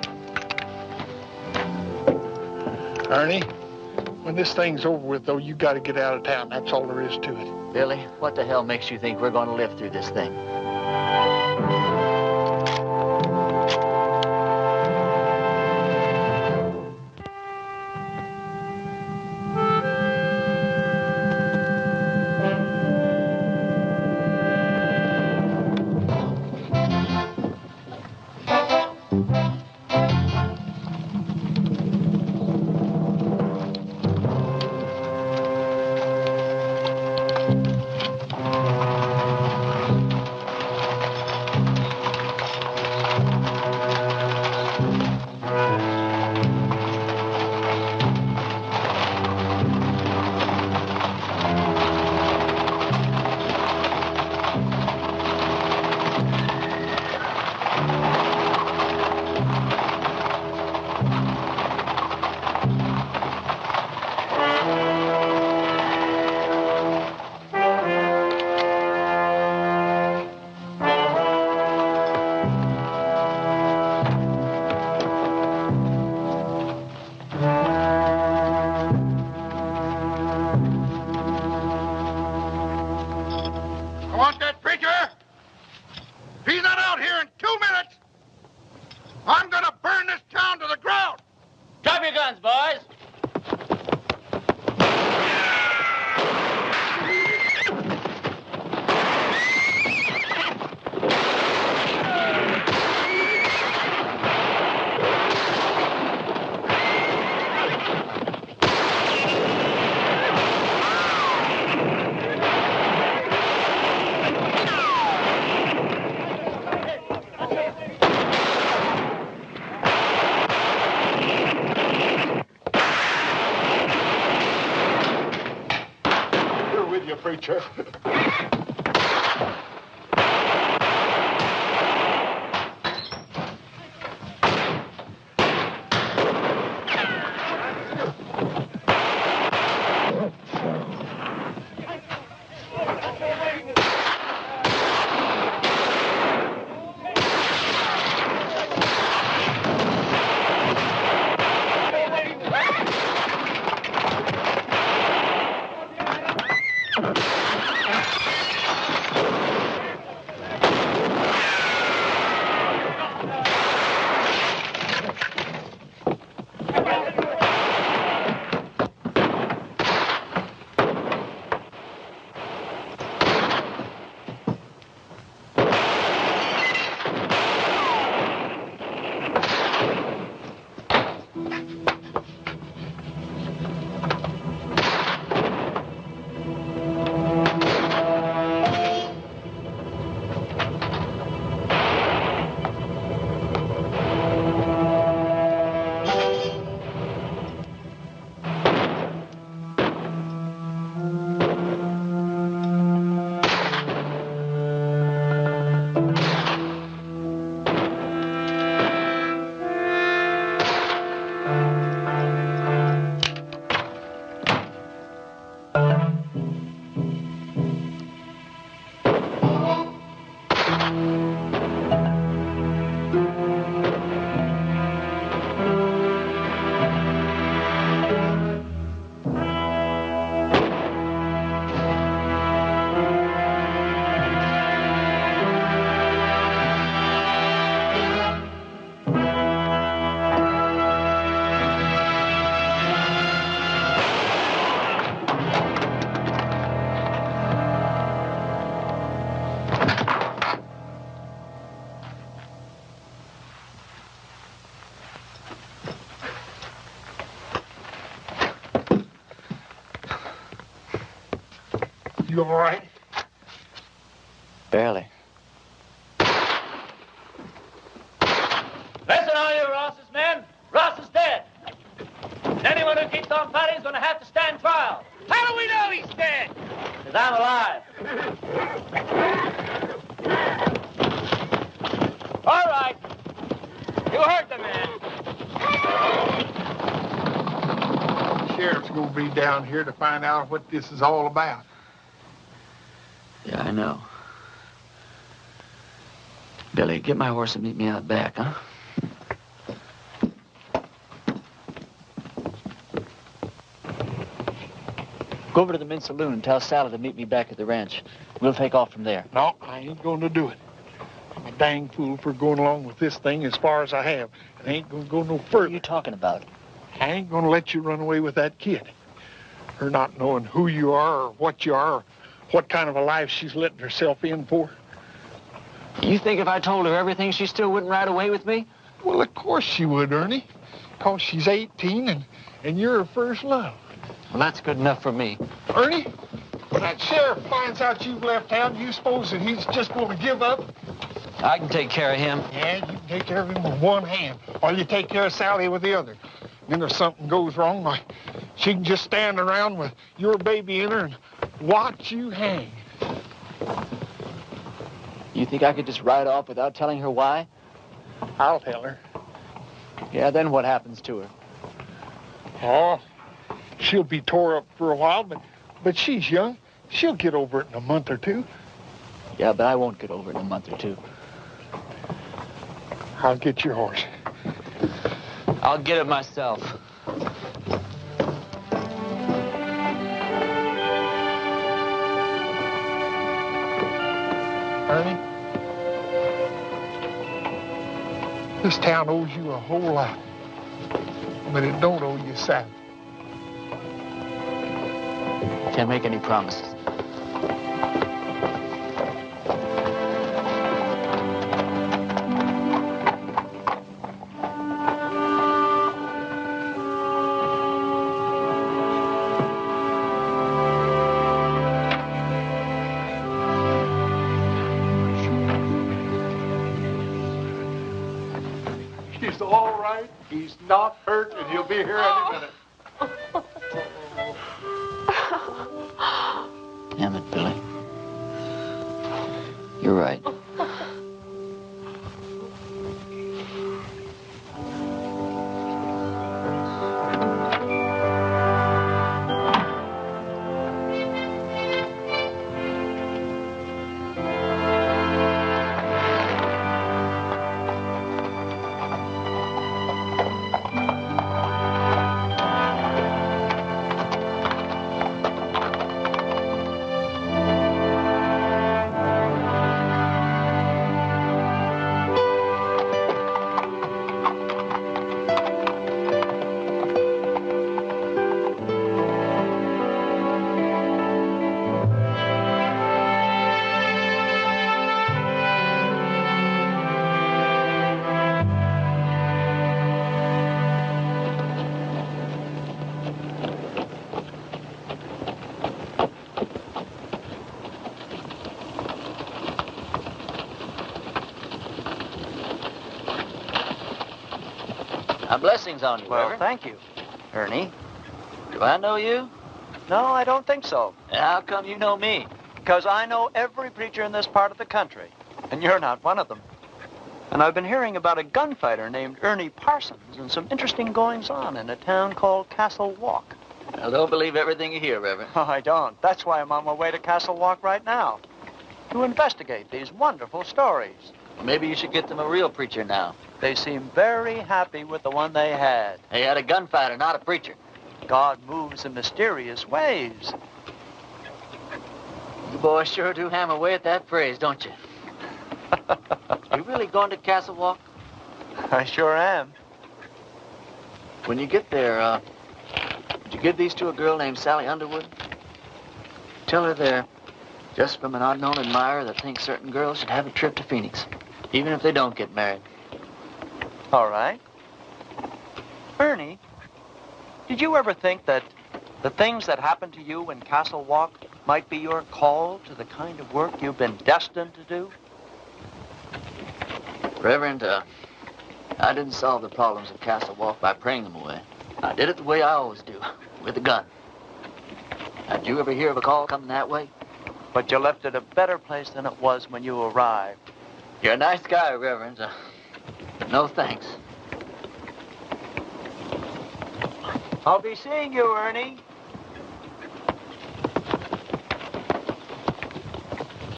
Ernie, when this thing's over with, though, you got to get out of town. That's all there is to it. Billy, what the hell makes you think we're going to live through this thing? want that preacher? If he's not out here in 2 minutes, I'm gonna burn this town to the ground. Drop your guns, boys. Preacher. You all right? Barely. Listen, all you Ross's men. Ross is dead. And anyone who keeps on fighting is going to have to stand trial. How do we know he's dead? Because I'm alive. All right. You heard the man. The sheriff's gonna be down here to find out what this is all about. Yeah, I know. Billy, get my horse and meet me out back, huh? Go over to the men's saloon and tell Sally to meet me back at the ranch. We'll take off from there. No, I ain't gonna do it. I'm a dang fool for going along with this thing as far as I have. I ain't gonna go no further. What are you talking about? I ain't gonna let you run away with that kid. Her not knowing who you are or what you are or what kind of a life she's letting herself in for. You think if I told her everything, she still wouldn't ride away with me? Well, of course she would, Ernie. Because she's 18 and you're her first love. Well, that's good enough for me. Ernie, when that sheriff finds out you've left town, do you suppose that he's just going to give up? I can take care of him. Yeah, you can take care of him with one hand, or you take care of Sally with the other. Then if something goes wrong, why, she can just stand around with your baby in her and watch you hang. You think I could just ride off without telling her why? I'll tell her. Yeah, then what happens to her? Oh, she'll be tore up for a while, but she's young. She'll get over it in a month or two. Yeah, but I won't get over it in a month or two. I'll get your horse. I'll get it myself. Ernie, this town owes you a whole lot, but it don't owe you Sally. Can't make any promises. He's all right. He's not hurt, and he'll be here any minute. Damn it, Billy. You're right. Blessings on you, Well, Reverend. thank you. Ernie, do I know you? No, I don't think so. How come you know me? Because I know every preacher in this part of the country, and you're not one of them. And I've been hearing about a gunfighter named Ernie Parsons and some interesting goings-on in a town called Castle Walk. Well, don't believe everything you hear, Reverend. Oh, I don't. That's why I'm on my way to Castle Walk right now, to investigate these wonderful stories. Maybe you should get them a real preacher now. They seem very happy with the one they had. They had a gunfighter, not a preacher. God moves in mysterious ways. You boys sure do hammer away at that phrase, don't you? You really going to Castle Walk? I sure am. When you get there, would you give these to a girl named Sally Underwood? Tell her they're just from an unknown admirer that thinks certain girls should have a trip to Phoenix, even if they don't get married. All right. Ernie, did you ever think that the things that happened to you in Castle Walk might be your call to the kind of work you've been destined to do? Reverend, I didn't solve the problems of Castle Walk by praying them away. I did it the way I always do, with a gun. Did you ever hear of a call coming that way? But you left it a better place than it was when you arrived. You're a nice guy, Reverend. No thanks. I'll be seeing you, Ernie.